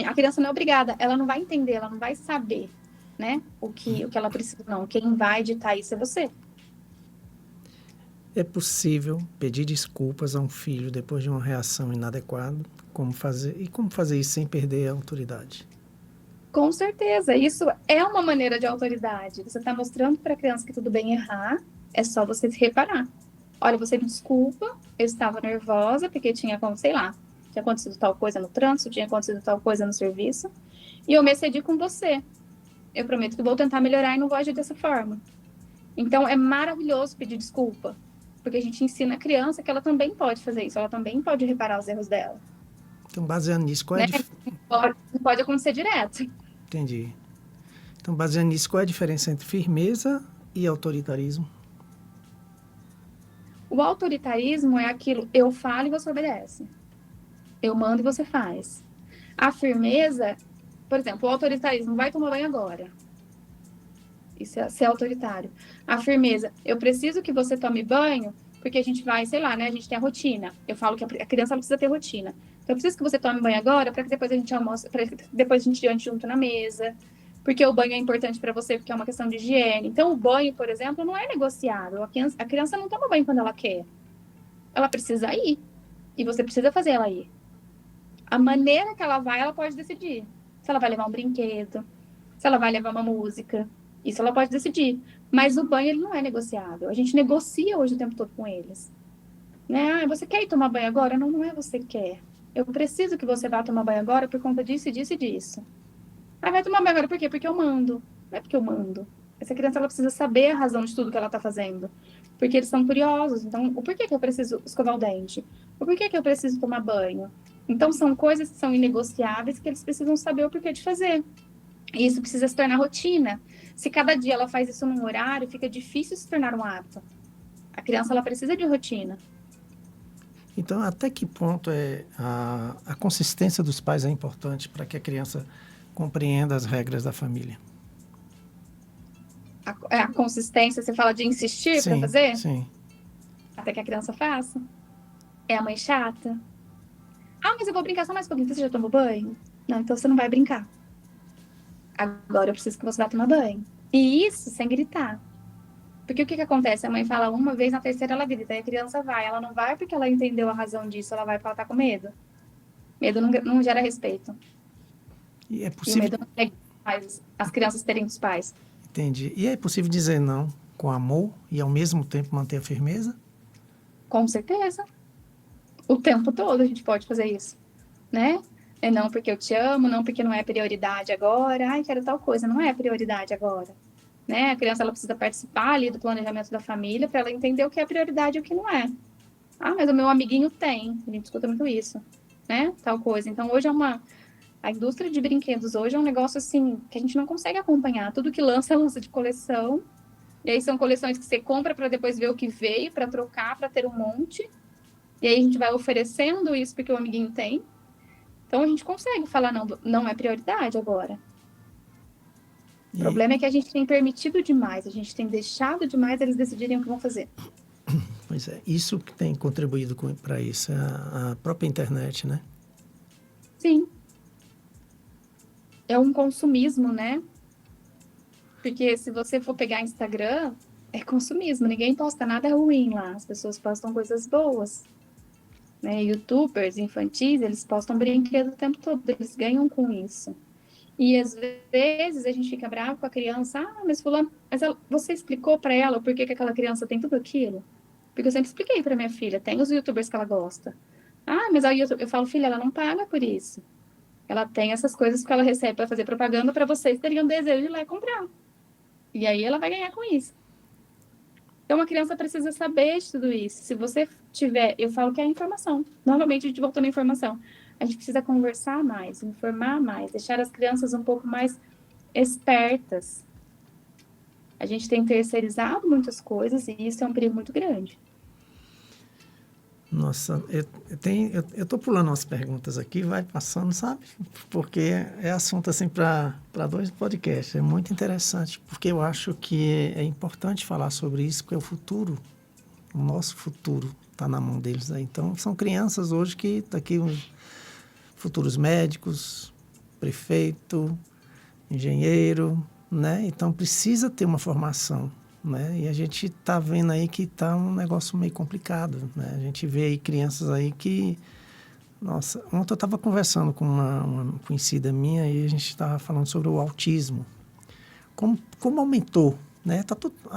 A criança não é obrigada, ela não vai entender, ela não vai saber, né, o que ela precisa, não. Quem vai ditar isso é você. É possível pedir desculpas a um filho depois de uma reação inadequada? Como fazer isso sem perder a autoridade? Com certeza, isso é uma maneira de autoridade. Você está mostrando para a criança que tudo bem errar, é só você se reparar. Olha, você me desculpa, eu estava nervosa porque tinha, sei lá, tinha acontecido tal coisa no trânsito, tinha acontecido tal coisa no serviço, e eu me excedi com você. Eu prometo que vou tentar melhorar e não vou agir dessa forma. Então, é maravilhoso pedir desculpa, porque a gente ensina a criança que ela também pode fazer isso, ela também pode reparar os erros dela. Então, baseando nisso, Né? Pode acontecer direto. Entendi. Então, baseando nisso, qual é a diferença entre firmeza e autoritarismo? O autoritarismo é aquilo, eu falo e você obedece. Eu mando e você faz. A firmeza, por exemplo, o autoritarismo, vai tomar banho agora. Isso é ser autoritário. A firmeza, eu preciso que você tome banho, porque a gente vai, sei lá, né? A gente tem a rotina. Eu falo que a criança precisa ter rotina. Então, eu preciso que você tome banho agora, para que depois a gente almoce, para que depois a gente jante junto na mesa. Porque o banho é importante para você, porque é uma questão de higiene. Então, o banho, por exemplo, não é negociável. A criança não toma banho quando ela quer. Ela precisa ir. E você precisa fazer ela ir. A maneira que ela vai, ela pode decidir. Se ela vai levar um brinquedo, se ela vai levar uma música. Isso ela pode decidir. Mas o banho, ele não é negociável. A gente negocia hoje o tempo todo com eles. Né? Ah, você quer ir tomar banho agora? Não, não é você que quer. Eu preciso que você vá tomar banho agora por conta disso, disso e disso. Ah, vai tomar banho agora por quê? Porque eu mando. Não é porque eu mando. Essa criança, ela precisa saber a razão de tudo que ela está fazendo. Porque eles são curiosos. Então, o porquê que eu preciso escovar o dente? O porquê que eu preciso tomar banho? Então, são coisas que são inegociáveis que eles precisam saber o porquê de fazer. E isso precisa se tornar rotina. Se cada dia ela faz isso num horário, fica difícil se tornar um hábito. A criança, ela precisa de rotina. Então, até que ponto a consistência dos pais é importante para que a criança compreenda as regras da família? A consistência, você fala de insistir para Sim, fazer? sim. Até que a criança faça. É a mãe chata? Ah, mas eu vou brincar só mais um pouquinho. Você já tomou banho? Não, então você não vai brincar. Agora eu preciso que você vá tomar banho. E isso sem gritar. Porque o que acontece? A mãe fala uma vez, na terceira ela grita. Aí a criança vai. Ela não vai porque ela entendeu a razão disso. Ela vai porque ela tá com medo. Medo não gera respeito. E é E o possível... medo não faz as crianças terem os pais. Entendi. E é possível dizer não com amor e, ao mesmo tempo, manter a firmeza? Com certeza. O tempo todo a gente pode fazer isso. Né? É não porque eu te amo, não porque não é prioridade agora. Ai, quero tal coisa. Não é prioridade agora. Né? A criança ela precisa participar ali do planejamento da família para ela entender o que é prioridade e o que não é. Ah, mas o meu amiguinho tem. A gente escuta muito isso. Né? Tal coisa. Então, hoje a indústria de brinquedos hoje é um negócio assim que a gente não consegue acompanhar. Tudo que lança de coleção. E aí são coleções que você compra para depois ver o que veio, para trocar, para ter um monte. E aí a gente vai oferecendo isso porque o amiguinho tem. Então a gente consegue falar não, não é prioridade agora. O problema é que a gente tem permitido demais, a gente tem deixado demais eles decidirem o que vão fazer. Pois é, isso que tem contribuído para isso, a própria internet, né? Sim. É um consumismo, né? Porque se você for pegar Instagram, é consumismo. Ninguém posta nada ruim lá. As pessoas postam coisas boas. Né? YouTubers infantis, eles postam brinquedo o tempo todo. Eles ganham com isso. E às vezes a gente fica bravo com a criança. Ah, mas fulano... Mas você explicou para ela por que aquela criança tem tudo aquilo? Porque eu sempre expliquei para minha filha. Tem os YouTubers que ela gosta. Ah, mas aí eu falo, filha, ela não paga por isso. Ela tem essas coisas que ela recebe para fazer propaganda para vocês terem um desejo de ir lá e comprar. E aí ela vai ganhar com isso. Então, a criança precisa saber de tudo isso. Se você tiver... Eu falo que é a informação. Novamente, a gente voltou na informação. a gente precisa conversar mais, informar mais, deixar as crianças um pouco mais espertas. A gente tem terceirizado muitas coisas e isso é um perigo muito grande. Nossa, eu tô pulando umas perguntas aqui, vai passando, sabe? Porque é assunto assim para 2 podcasts. É muito interessante, porque eu acho que é importante falar sobre isso, porque o nosso futuro está na mão deles aí. Então, são crianças hoje que daqui uns futuros médicos, prefeito, engenheiro, né? Então, precisa ter uma formação, né? E a gente está vendo aí que está um negócio meio complicado, né? A gente vê aí crianças aí que... Nossa, ontem eu estava conversando com uma conhecida minha e a gente estava falando sobre o autismo. Como aumentou, né?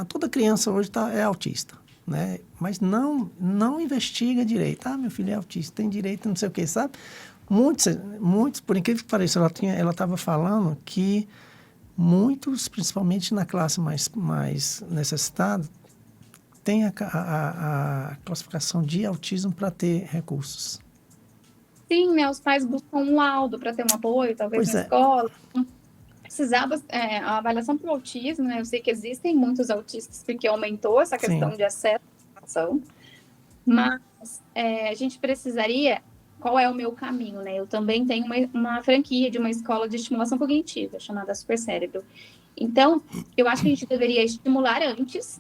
Toda criança hoje é autista, né? Mas não investiga direito. Ah, meu filho é autista, tem direito, não sei o quê, sabe? Muitos, por incrível que pareça, ela estava falando que muitos, principalmente na classe mais necessitada, tem a classificação de autismo para ter recursos. Sim, né? Os pais buscam um laudo para ter um apoio, talvez Pois na é. escola. Precisava, a avaliação para o autismo, né? Eu sei que existem muitos autistas porque aumentou essa questão Sim. de acesso à informação, mas a gente precisaria... Qual é o meu caminho, né? Eu também tenho uma franquia de uma escola de estimulação cognitiva, chamada Super Cérebro. Então, eu acho que a gente deveria estimular antes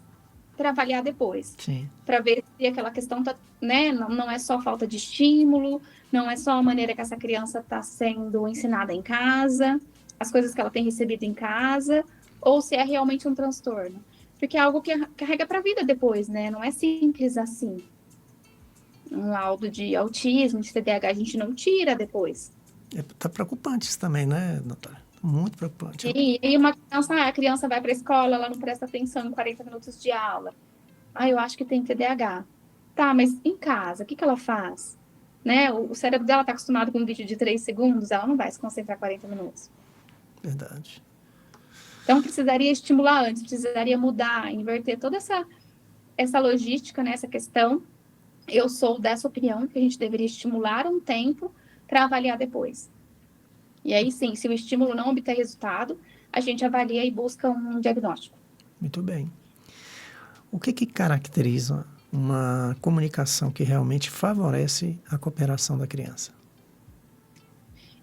para avaliar depois. Sim. Para ver se aquela questão tá, né? Não é só falta de estímulo, não é só a maneira que essa criança está sendo ensinada em casa, as coisas que ela tem recebido em casa, ou se é realmente um transtorno. Porque é algo que carrega para a vida depois, né? Não é simples assim. Um laudo de autismo, de TDAH, a gente não tira depois. Tá preocupante isso também, né, doutora? Muito preocupante. E aí a criança vai para a escola, ela não presta atenção em 40 minutos de aula. Ah, eu acho que tem TDAH. Tá, mas em casa, o que ela faz? Né? O cérebro dela está acostumado com um vídeo de 3 segundos, ela não vai se concentrar 40 minutos. Verdade. Então, precisaria estimular antes, precisaria mudar, inverter toda essa logística, né, essa questão. Eu sou dessa opinião que a gente deveria estimular um tempo para avaliar depois. E aí, sim, se o estímulo não obter resultado, a gente avalia e busca um diagnóstico. Muito bem. O que caracteriza uma comunicação que realmente favorece a cooperação da criança?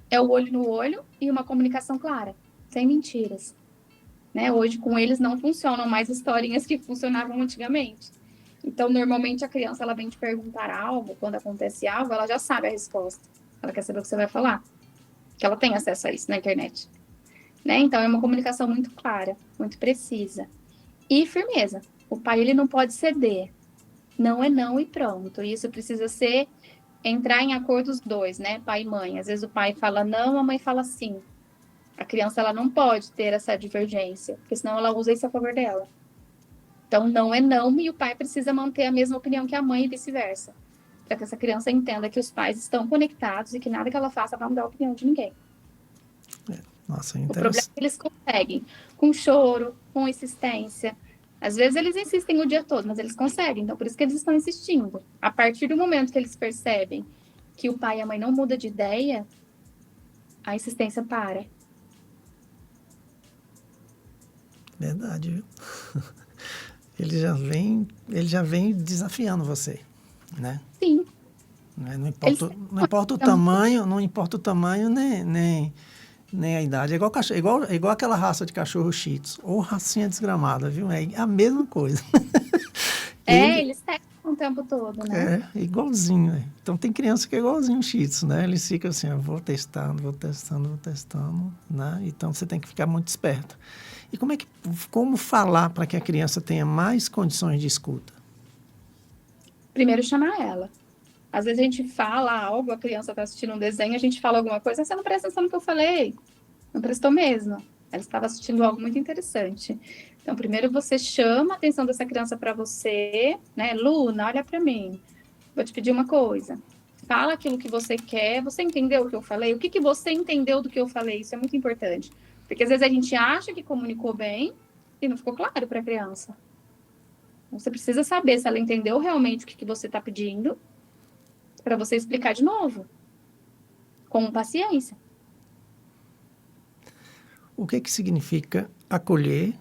É o olho no olho e uma comunicação clara, sem mentiras. Né? Hoje, com eles, não funcionam mais historinhas que funcionavam antigamente. Então, normalmente, a criança ela vem te perguntar algo, quando acontece algo, ela já sabe a resposta. Ela quer saber o que você vai falar. Que ela tem acesso a isso na internet. Né? Então, é uma comunicação muito clara, muito precisa. E firmeza. O pai, ele não pode ceder. Não é não e pronto. Isso precisa entrar em acordo os dois, né? Pai e mãe. Às vezes o pai fala não, a mãe fala sim. A criança ela não pode ter essa divergência, porque senão ela usa isso a favor dela. Então, não é não e o pai precisa manter a mesma opinião que a mãe e vice-versa. Para que essa criança entenda que os pais estão conectados e que nada que ela faça vai mudar a opinião de ninguém. Nossa, O problema é que eles conseguem, com choro, com insistência. Às vezes eles insistem o dia todo, mas eles conseguem. Então, por isso que eles estão insistindo. A partir do momento que eles percebem que o pai e a mãe não mudam de ideia, a insistência para. Verdade, viu? Ele já vem desafiando você, né? Sim. Não importa o tamanho, nem a idade. É igual aquela raça de cachorro Shih Tzu, ou racinha desgramada, viu? É a mesma coisa. Eles testam o tempo todo, né? É, igualzinho. Né? Então, tem criança que é igualzinho o Shih Tzu, né? Eles ficam assim, eu vou testando, né? Então, você tem que ficar muito esperto. E como falar para que a criança tenha mais condições de escuta? Primeiro, chamar ela. Às vezes a gente fala algo, a criança está assistindo um desenho, a gente fala alguma coisa, você não presta atenção no que eu falei. Não prestou mesmo. Ela estava assistindo algo muito interessante. Então, primeiro você chama a atenção dessa criança para você, né? Luna, olha para mim. Vou te pedir uma coisa. Fala aquilo que você quer. Você entendeu o que eu falei? O que você entendeu do que eu falei? Isso é muito importante. Porque às vezes a gente acha que comunicou bem e não ficou claro para a criança. Você precisa saber se ela entendeu realmente o que você está pedindo para você explicar de novo. com paciência. O que significa acolher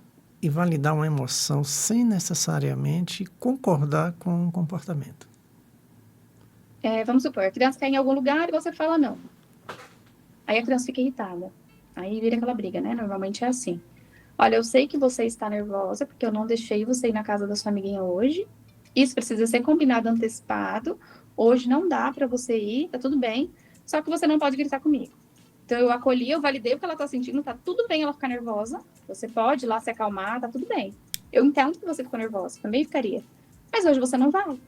e validar uma emoção sem necessariamente concordar com o comportamento? Vamos supor, a criança está em algum lugar e você fala não. Aí a criança fica irritada. Aí vira aquela briga, né? Normalmente é assim. Olha, eu sei que você está nervosa porque eu não deixei você ir na casa da sua amiguinha hoje. Isso precisa ser combinado antecipado. Hoje não dá para você ir, tá tudo bem. Só que você não pode gritar comigo. Então eu acolhi, eu validei o que ela tá sentindo, tá tudo bem ela ficar nervosa. Você pode ir lá se acalmar, tá tudo bem. Eu entendo que você ficou nervosa, também ficaria. Mas hoje você não vai.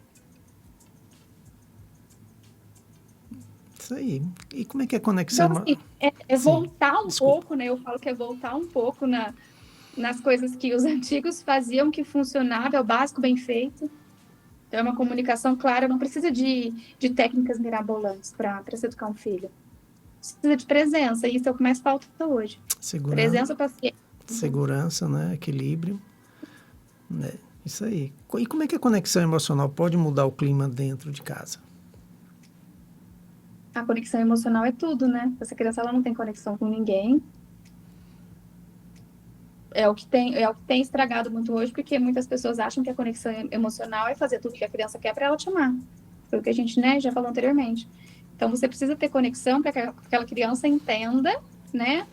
Isso aí. E como é que é a conexão? Então, assim, voltar um pouco, né? Eu falo que é voltar um pouco nas coisas que os antigos faziam, que funcionava, é o básico bem feito. Então, é uma comunicação clara, não precisa de técnicas mirabolantes para se educar um filho. Precisa de presença, e isso é o que mais falta hoje. Presença, paciência. Segurança, né? Equilíbrio. Né? Isso aí. E como é que a conexão emocional pode mudar o clima dentro de casa? A conexão emocional é tudo, né? Essa criança ela não tem conexão com ninguém. É o que tem estragado muito hoje, porque muitas pessoas acham que a conexão emocional é fazer tudo que a criança quer para ela te amar. Foi o que a gente, né, já falou anteriormente. Então, você precisa ter conexão para que aquela criança entenda, né,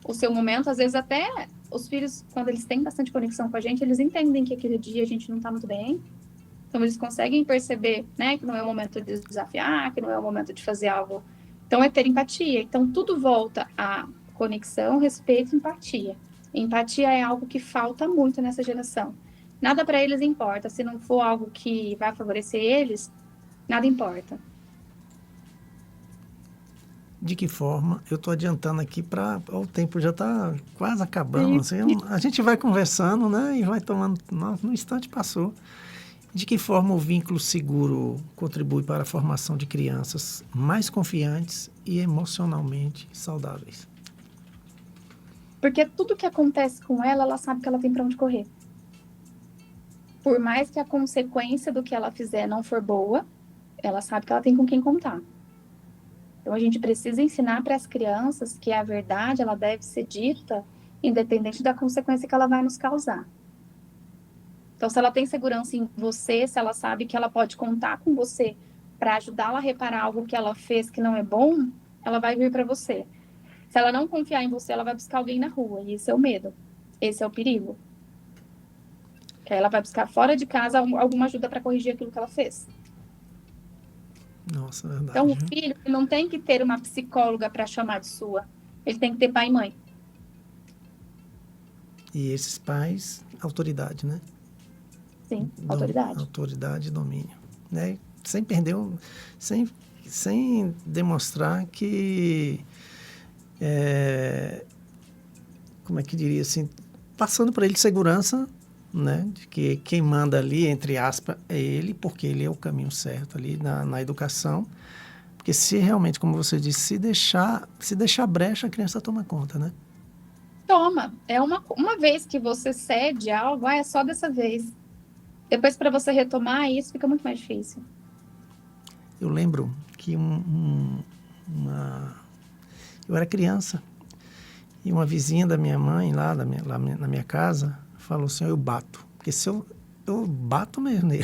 o seu momento. Às vezes, até os filhos, quando eles têm bastante conexão com a gente, eles entendem que aquele dia a gente não está muito bem. Então, eles conseguem perceber, né, que não é o momento de desafiar, que não é o momento de fazer algo. Então, é ter empatia. Então, tudo volta a conexão, respeito e empatia. Empatia é algo que falta muito nessa geração. Nada para eles importa. Se não for algo que vai favorecer eles, nada importa. De que forma? Eu estou adiantando aqui para... O tempo já está quase acabando. Assim, a gente vai conversando, né? E vai tomando... No instante passou. De que forma o vínculo seguro contribui para a formação de crianças mais confiantes e emocionalmente saudáveis? Porque tudo que acontece com ela, ela sabe que ela tem para onde correr. Por mais que a consequência do que ela fizer não for boa, ela sabe que ela tem com quem contar. Então, a gente precisa ensinar para as crianças que a verdade ela deve ser dita independente da consequência que ela vai nos causar. Então, se ela tem segurança em você, se ela sabe que ela pode contar com você para ajudá-la a reparar algo que ela fez que não é bom, ela vai vir para você. Se ela não confiar em você, ela vai buscar alguém na rua. E esse é o medo. Esse é o perigo. Que aí ela vai buscar fora de casa alguma ajuda para corrigir aquilo que ela fez. Nossa, é verdade. Então, o filho não tem que ter uma psicóloga para chamar de sua. Ele tem que ter pai e mãe. E esses pais, autoridade, né? Sim, autoridade. Autoridade e domínio. Né? Sem perder, sem demonstrar que... como é que diria assim? Passando para ele segurança, né? De que quem manda ali, entre aspas, é ele, porque ele é o caminho certo ali na educação. Porque se realmente, como você disse, se deixar brecha, a criança toma conta, né? Toma. É uma vez que você cede algo, é só dessa vez. Depois, para você retomar isso, fica muito mais difícil. Eu lembro que eu era criança e uma vizinha da minha mãe, lá na minha casa, falou assim, eu bato. Porque se eu bato mesmo nele.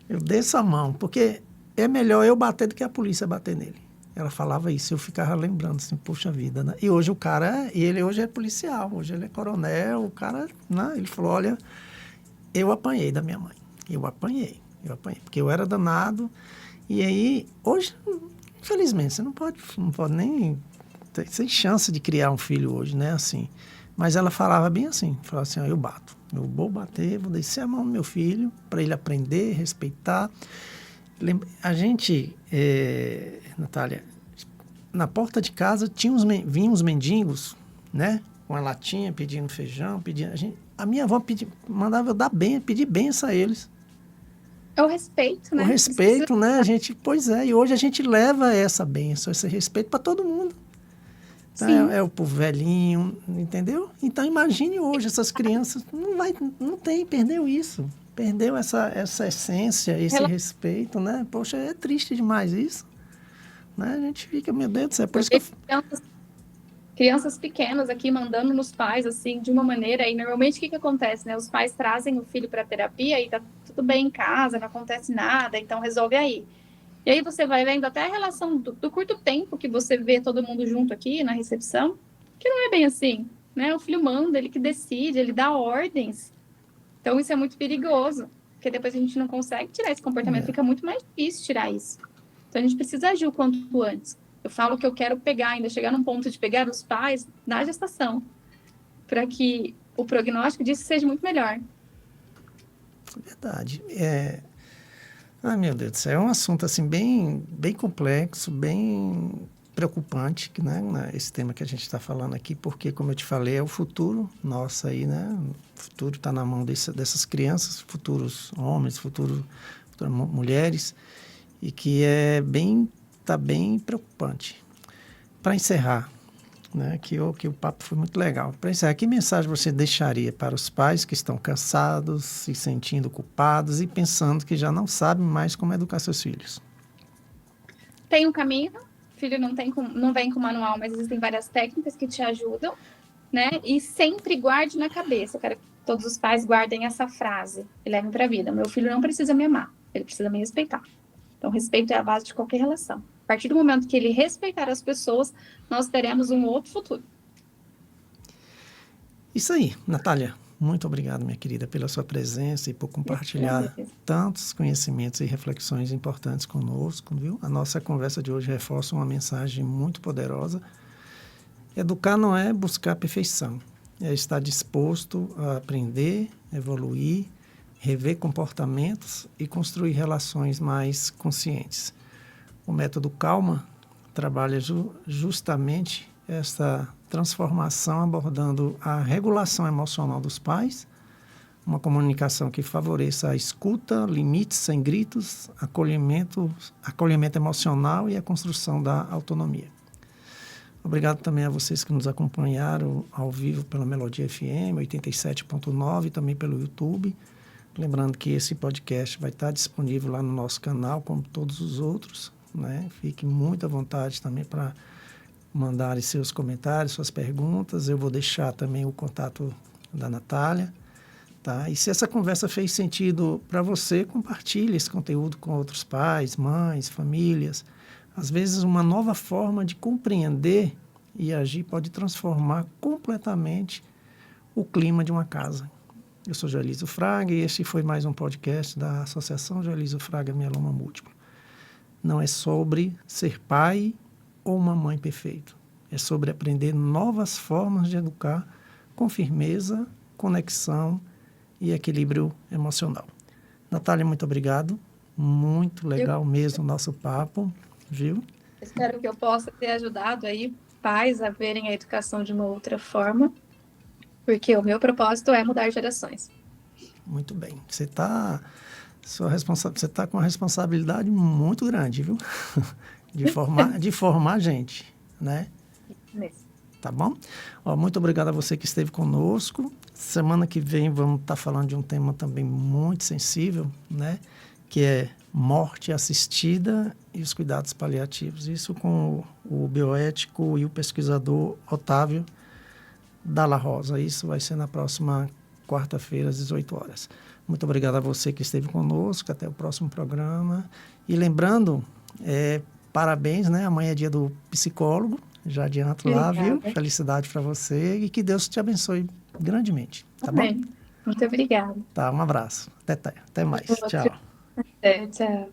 Eu desço a mão, porque é melhor eu bater do que a polícia bater nele. Ela falava isso, eu ficava lembrando assim, puxa vida, né? E hoje o cara, ele hoje é policial, hoje ele é coronel, o cara, né? Ele falou, olha, eu apanhei da minha mãe. Eu apanhei, porque eu era danado. E aí, hoje, infelizmente, você não pode nem... Sem chance de criar um filho hoje, né? Assim. Mas ela falava bem assim, falava assim, ó, eu bato. Eu vou bater, vou descer a mão no meu filho para ele aprender, respeitar. A gente, Natália, na porta de casa vinham uns mendigos, né? Com a latinha, pedindo feijão, a minha avó mandava eu pedir benção a eles. É o respeito, né? O respeito, né? Pois é, e hoje a gente leva essa benção, esse respeito para todo mundo. Então, é o povo velhinho, entendeu? Então, imagine hoje, essas crianças, perdeu isso. Perdeu essa essência, esse respeito, né? Poxa, é triste demais isso. né? A gente fica, meu Deus do céu, por isso que crianças pequenas aqui mandando nos pais, assim, de uma maneira, e normalmente o que acontece, né? Os pais trazem o filho para terapia e tá tudo bem em casa, não acontece nada, então resolve aí. E aí você vai vendo até a relação do curto tempo que você vê todo mundo junto aqui na recepção, que não é bem assim, né? O filho manda, ele que decide, ele dá ordens. Então isso é muito perigoso, porque depois a gente não consegue tirar esse comportamento, fica muito mais difícil tirar isso. Então a gente precisa agir o quanto antes. Eu falo que eu quero pegar, ainda chegar num ponto de pegar os pais na gestação, para que o prognóstico disso seja muito melhor. Verdade. Ai, meu Deus do céu, é um assunto assim bem complexo, bem preocupante, né? Esse tema que a gente está falando aqui, porque, como eu te falei, é o futuro nosso aí, né? O futuro está na mão dessas crianças, futuros homens, futuras mulheres, e que está bem preocupante. Para encerrar, né, que o papo foi muito legal. Para encerrar, que mensagem você deixaria para os pais que estão cansados, se sentindo culpados e pensando que já não sabem mais como educar seus filhos? Tem um caminho, filho não vem com manual, mas existem várias técnicas que te ajudam, né? E sempre guarde na cabeça, eu quero que todos os pais guardem essa frase e levem para a vida. Meu filho não precisa me amar, ele precisa me respeitar. Então, respeito é a base de qualquer relação. A partir do momento que ele respeitar as pessoas, nós teremos um outro futuro. Isso aí, Natália. Muito obrigado, minha querida, pela sua presença e por compartilhar tantos conhecimentos e reflexões importantes conosco, viu? A nossa conversa de hoje reforça uma mensagem muito poderosa. Educar não é buscar a perfeição, é estar disposto a aprender, evoluir, rever comportamentos e construir relações mais conscientes. O método Calma trabalha justamente essa transformação, abordando a regulação emocional dos pais, uma comunicação que favoreça a escuta, limites sem gritos, acolhimento emocional e a construção da autonomia. Obrigado também a vocês que nos acompanharam ao vivo pela Melodia FM 87.9 e também pelo YouTube. Lembrando que esse podcast vai estar disponível lá no nosso canal, como todos os outros, né? Fique muito à vontade também para mandarem seus comentários, suas perguntas. Eu vou deixar também o contato da Natália, tá? E se essa conversa fez sentido para você, compartilhe esse conteúdo com outros pais, mães, famílias. Às vezes, uma nova forma de compreender e agir pode transformar completamente o clima de uma casa. Eu sou Joelísio Fraga e este foi mais um podcast da Associação Joelísio Fraga Mieloma Múltiplo. Não é sobre ser pai ou uma mãe perfeito. É sobre aprender novas formas de educar com firmeza, conexão e equilíbrio emocional. Natália, muito obrigado. Muito legal mesmo o nosso papo, viu? Espero que eu possa ter ajudado aí pais a verem a educação de uma outra forma, porque o meu propósito é mudar gerações. Muito bem. Você está com uma responsabilidade muito grande, viu? De formar gente, né? Isso. Tá bom? Ó, muito obrigado a você que esteve conosco. Semana que vem vamos estar falando de um tema também muito sensível, né? Que é morte assistida e os cuidados paliativos. Isso com o bioético e o pesquisador Otávio Dalla Rosa. Isso vai ser na próxima quarta-feira, às 18 horas. Muito obrigado a você que esteve conosco. Até o próximo programa. E lembrando, parabéns, né? Amanhã é dia do psicólogo. Já adianto lá, viu? Felicidade para você e que Deus te abençoe grandemente. Tá bom? Muito obrigada. Tá, um abraço. Até mais. Tchau. Tchau.